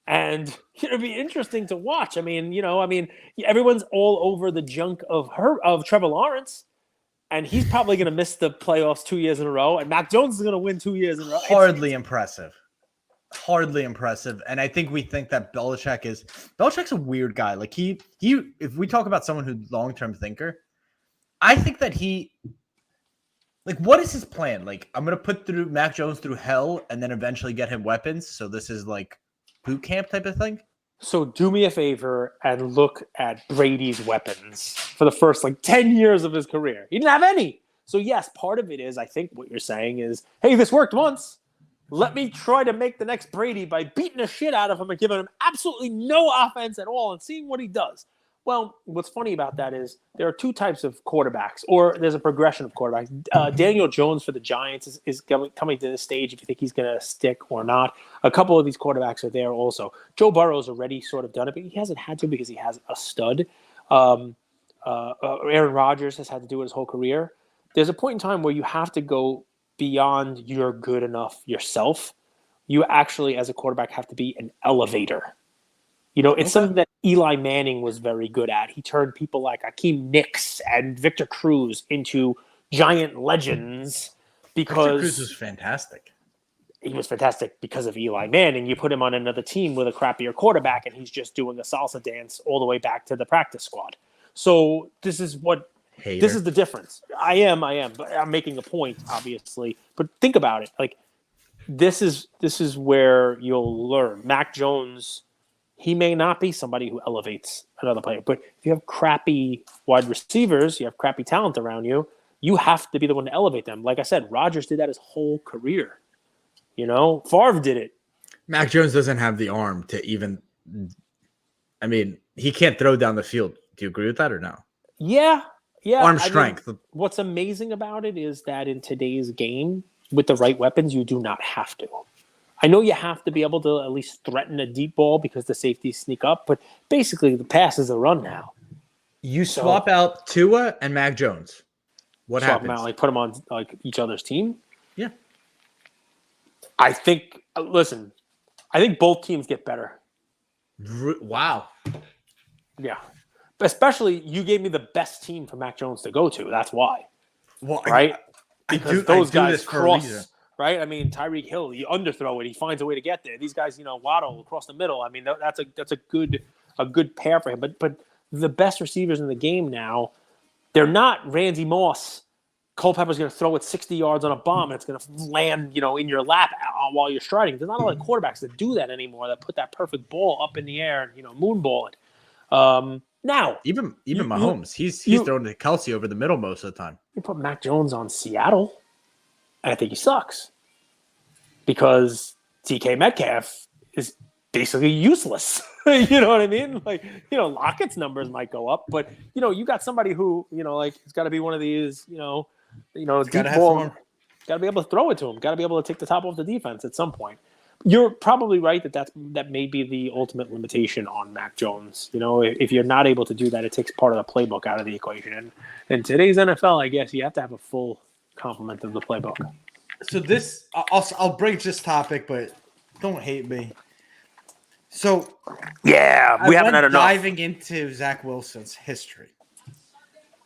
And it'll be interesting to watch. I mean, everyone's all over the junk of Trevor Lawrence, and he's probably going to miss the playoffs 2 years in a row, and Mac Jones is going to win 2 years in a row. Hardly impressive. And I think we think that Belichick's a weird guy. Like he if we talk about someone who's long-term thinker, I think that what is his plan? Like, I'm going to put Mac Jones through hell and then eventually get him weapons. So this is like boot camp type of thing. So do me a favor and look at Brady's weapons for the first 10 years of his career. He didn't have any. So yes, part of it is, I think what you're saying is, hey, this worked once. Let me try to make the next Brady by beating the shit out of him and giving him absolutely no offense at all and seeing what he does. Well, what's funny about that is there are two types of quarterbacks, or there's a progression of quarterbacks. Daniel Jones for the Giants is coming to this stage if you think he's going to stick or not. A couple of these quarterbacks are there also. Joe Burrow's already sort of done it, but he hasn't had to because he has a stud. Aaron Rodgers has had to do it his whole career. There's a point in time where you have to go beyond you're good enough yourself. You actually, as a quarterback, have to be an elevator. It's something that Eli Manning was very good at. He turned people like Akeem Nicks and Victor Cruz into giant legends because Victor Cruz was fantastic. He was fantastic because of Eli Manning. You put him on another team with a crappier quarterback, and he's just doing a salsa dance all the way back to the practice squad. So this is the difference. I am, but I'm making a point, obviously. But think about it. Like this is where you'll learn. Mac Jones. He may not be somebody who elevates another player, but if you have crappy wide receivers, you have crappy talent around you, you have to be the one to elevate them. Like I said, Rodgers did that his whole career. Favre did it. Mac Jones doesn't have the arm to even – he can't throw down the field. Do you agree with that or no? Yeah. Arm strength. What's amazing about it is that in today's game, with the right weapons, you do not have to. I know you have to be able to at least threaten a deep ball because the safeties sneak up, but basically the pass is a run now. You swap out Tua and Mac Jones. What swap happens? Them out, put them on each other's team. Yeah. I think both teams get better. Wow. Yeah. Especially you gave me the best team for Mac Jones to go to. That's why. Well, right? Because those guys cross. Right? Tyreek Hill, you underthrow it. He finds a way to get there. These guys, waddle across the middle. That's a good pair for him. But the best receivers in the game now, they're not Randy Moss. Culpepper's going to throw it 60 yards on a bomb, and it's going to land, in your lap while you're striding. There's not a lot of quarterbacks that do that anymore, that put that perfect ball up in the air and, moonball it. Now, even Mahomes, he's throwing to Kelsey over the middle most of the time. You put Mac Jones on Seattle, and I think he sucks because DK Metcalf is basically useless. You know what I mean? Lockett's numbers might go up, but you got somebody who it's got to be one of these deep ball. Got to be able to throw it to him. Got to be able to take the top off the defense at some point. You're probably right that may be the ultimate limitation on Mac Jones. If you're not able to do that, it takes part of the playbook out of the equation. And in today's NFL, I guess you have to have a full complement of the playbook. So I'll break this topic, but don't hate me. So yeah, we haven't had enough diving into Zach Wilson's history.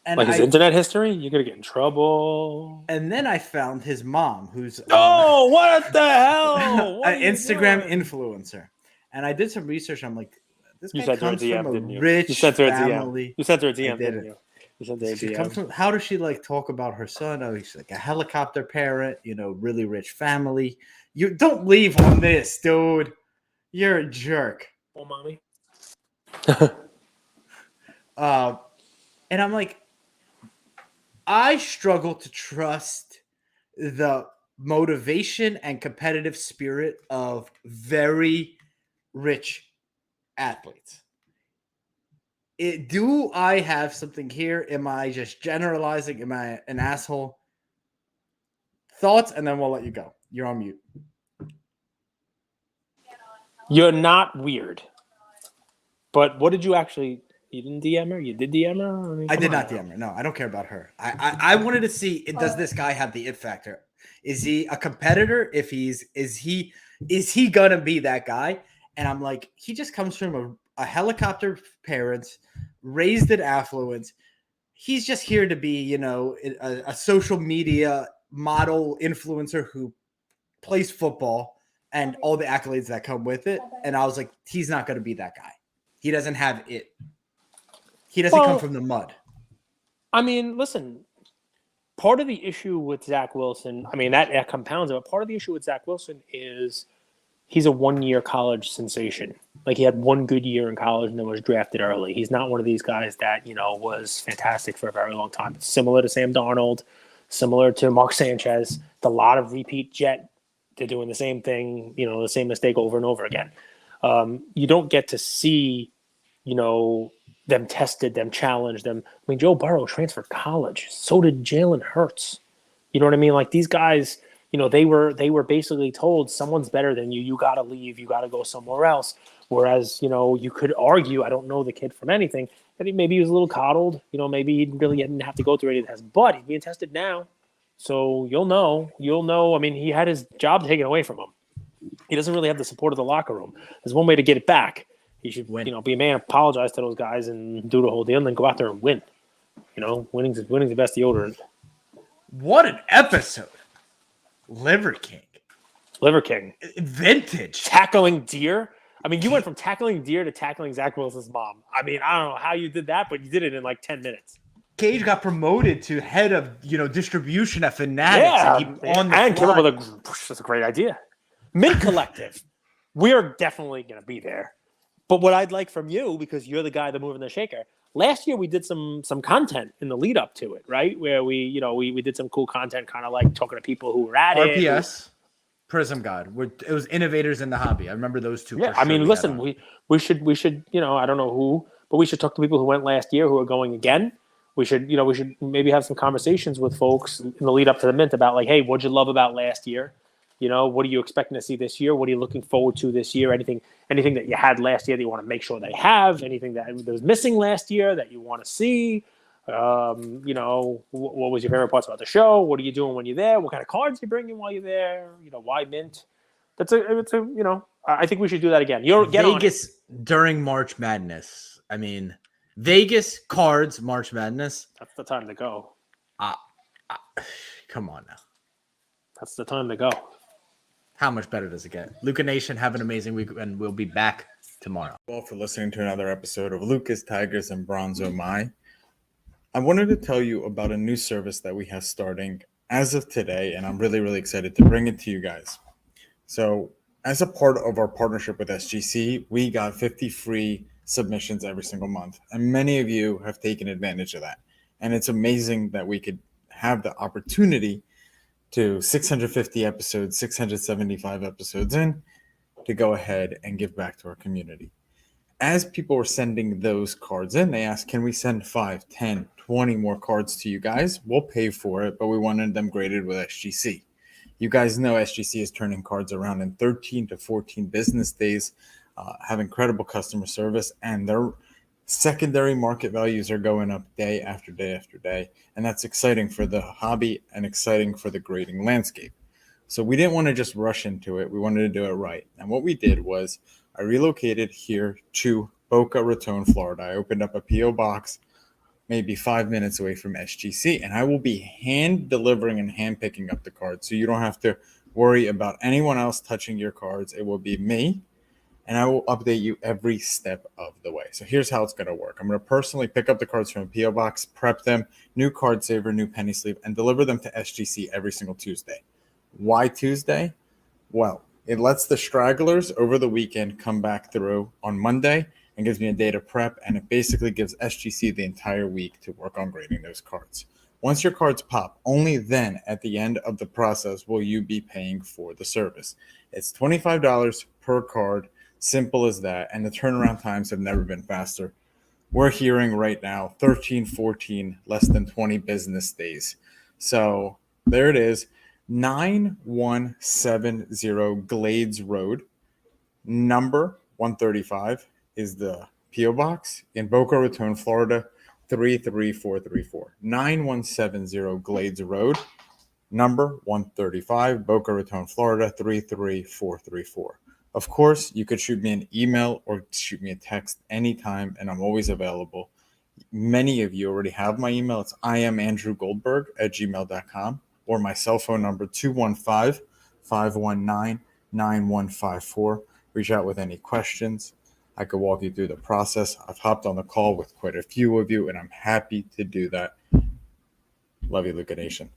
And his internet history, you're gonna get in trouble. And then I found his mom, who's what the hell? An Instagram influencer. And I did some research. I'm like, this guy comes from a rich family. You sent her a DM, didn't you? You sent her a DM. How does she talk about her son? Oh, he's like a helicopter parent. Really rich family. You don't leave on this, dude. You're a jerk. Oh, mommy. And I'm like, I struggle to trust the motivation and competitive spirit of very rich athletes. Do I have something here? Am I just generalizing? Am I an asshole? Thoughts, and then we'll let you go. You're on mute. You're not weird. But what did you actually? You didn't DM her? You did DM her? I mean, I did come not on DM her. No, I don't care about her. I wanted to see, does this guy have the it factor? Is he a competitor? Is he gonna be that guy? And I'm like, he just comes from a helicopter parents, raised in affluence. He's just here to be, you know, a social media model influencer who plays football and all the accolades that come with it. And I was like, he's not going to be that guy. He doesn't have it. He doesn't come from the mud. I mean, listen, part of the issue with Zach Wilson, I mean, that compounds it, but part of the issue with Zach Wilson is he's a one-year college sensation. Like, he had one good year in college and then was drafted early. He's not one of these guys that, you know, was fantastic for a very long time. It's similar to Sam Darnold, similar to Mark Sanchez. A lot of repeat Jet. They're doing the same thing, you know, the same mistake over and over again. You don't get to see, you know, them tested, them challenged, them. I mean, Joe Burrow transferred college. So did Jalen Hurts. You know what I mean? Like, these guys, you know, they were basically told someone's better than you. You got to leave. You got to go somewhere else. Whereas, you know, you could argue, I don't know the kid from anything. I think maybe he was a little coddled. You know, maybe he really didn't have to go through any of the tests. But he's being tested now. So you'll know. I mean, he had his job taken away from him. He doesn't really have the support of the locker room. There's one way to get it back. He should, you know, be a man, apologize to those guys, and do the whole deal, and then go out there and win. You know, winning's the best deodorant. What an episode! Liver King. Vintage. Tackling deer. I mean, you went from tackling deer to tackling Zach Wilson's mom. I mean, I don't know how you did that, but you did it in like 10 minutes. Cage got promoted to head of, you know, distribution at Fanatics. Yeah, and came up with that's a great idea. Mint Collective. We are definitely going to be there. But what I'd like from you, because you're the guy that moving the shaker, last year we did some content in the lead up to it, right? Where we did some cool content, kind of like talking to people who were at RPS, Prism God. It was innovators in the hobby. I remember those two. Yeah, I mean, listen, we should, you know, I don't know who, but we should talk to people who went last year who are going again. We should maybe have some conversations with folks in the lead up to the Mint about, like, hey, what'd you love about last year? You know, what are you expecting to see this year? What are you looking forward to this year? Anything that you had last year that you want to make sure they have? Anything that was missing last year that you want to see? You know, what was your favorite parts about the show? What are you doing when you're there? What kind of cards are you bringing while you're there? You know, why Mint? It's a you know, I think we should do that again. You'll get Vegas during March Madness. I mean, Vegas cards March Madness. That's the time to go. Come on now. That's the time to go. How much better does it get? Luca Nation, have an amazing week, and we'll be back tomorrow. Well, for listening to another episode of Lucas, Tigers, and Bronzo My. I wanted to tell you about a new service that we have starting as of today, and I'm really, really excited to bring it to you guys. So, as a part of our partnership with SGC, we got 50 free submissions every single month, and many of you have taken advantage of that. And it's amazing that we could have the opportunity to 650 episodes, 675 episodes in, to go ahead and give back to our community. As people were sending those cards in, they asked, can we send 5, 10, 20 more cards to you guys? We'll pay for it, but we wanted them graded with SGC. You guys know SGC is turning cards around in 13 to 14 business days, have incredible customer service, and their secondary market values are going up day after day after day. And that's exciting for the hobby and exciting for the grading landscape. So we didn't want to just rush into it. We wanted to do it right. And what we did was I relocated here to Boca Raton, Florida. I opened up a P.O. box maybe 5 minutes away from SGC, and I will be hand delivering and hand picking up the cards. So you don't have to worry about anyone else touching your cards. It will be me, and I will update you every step of the way. So here's how it's going to work. I'm going to personally pick up the cards from a P.O. box, prep them, new card saver, new penny sleeve, and deliver them to SGC every single Tuesday. Why Tuesday? Well, it lets the stragglers over the weekend come back through on Monday and gives me a day to prep, and it basically gives SGC the entire week to work on grading those cards. Once your cards pop, only then at the end of the process will you be paying for the service. It's $25 per card, simple as that, and the turnaround times have never been faster. We're hearing right now 13, 14, less than 20 business days. So there it is, 9170 Glades Road, number 135 is the P.O. Box in Boca Raton, Florida, 33434. 9170 Glades Road, number 135, Boca Raton, Florida, 33434. Of course, you could shoot me an email or shoot me a text anytime, and I'm always available. Many of you already have my email. It's iamandrewgoldberg@gmail.com, or my cell phone number, 215-519-9154. Reach out with any questions. I could walk you through the process. I've hopped on the call with quite a few of you, and I'm happy to do that. Love you, Luca Nation.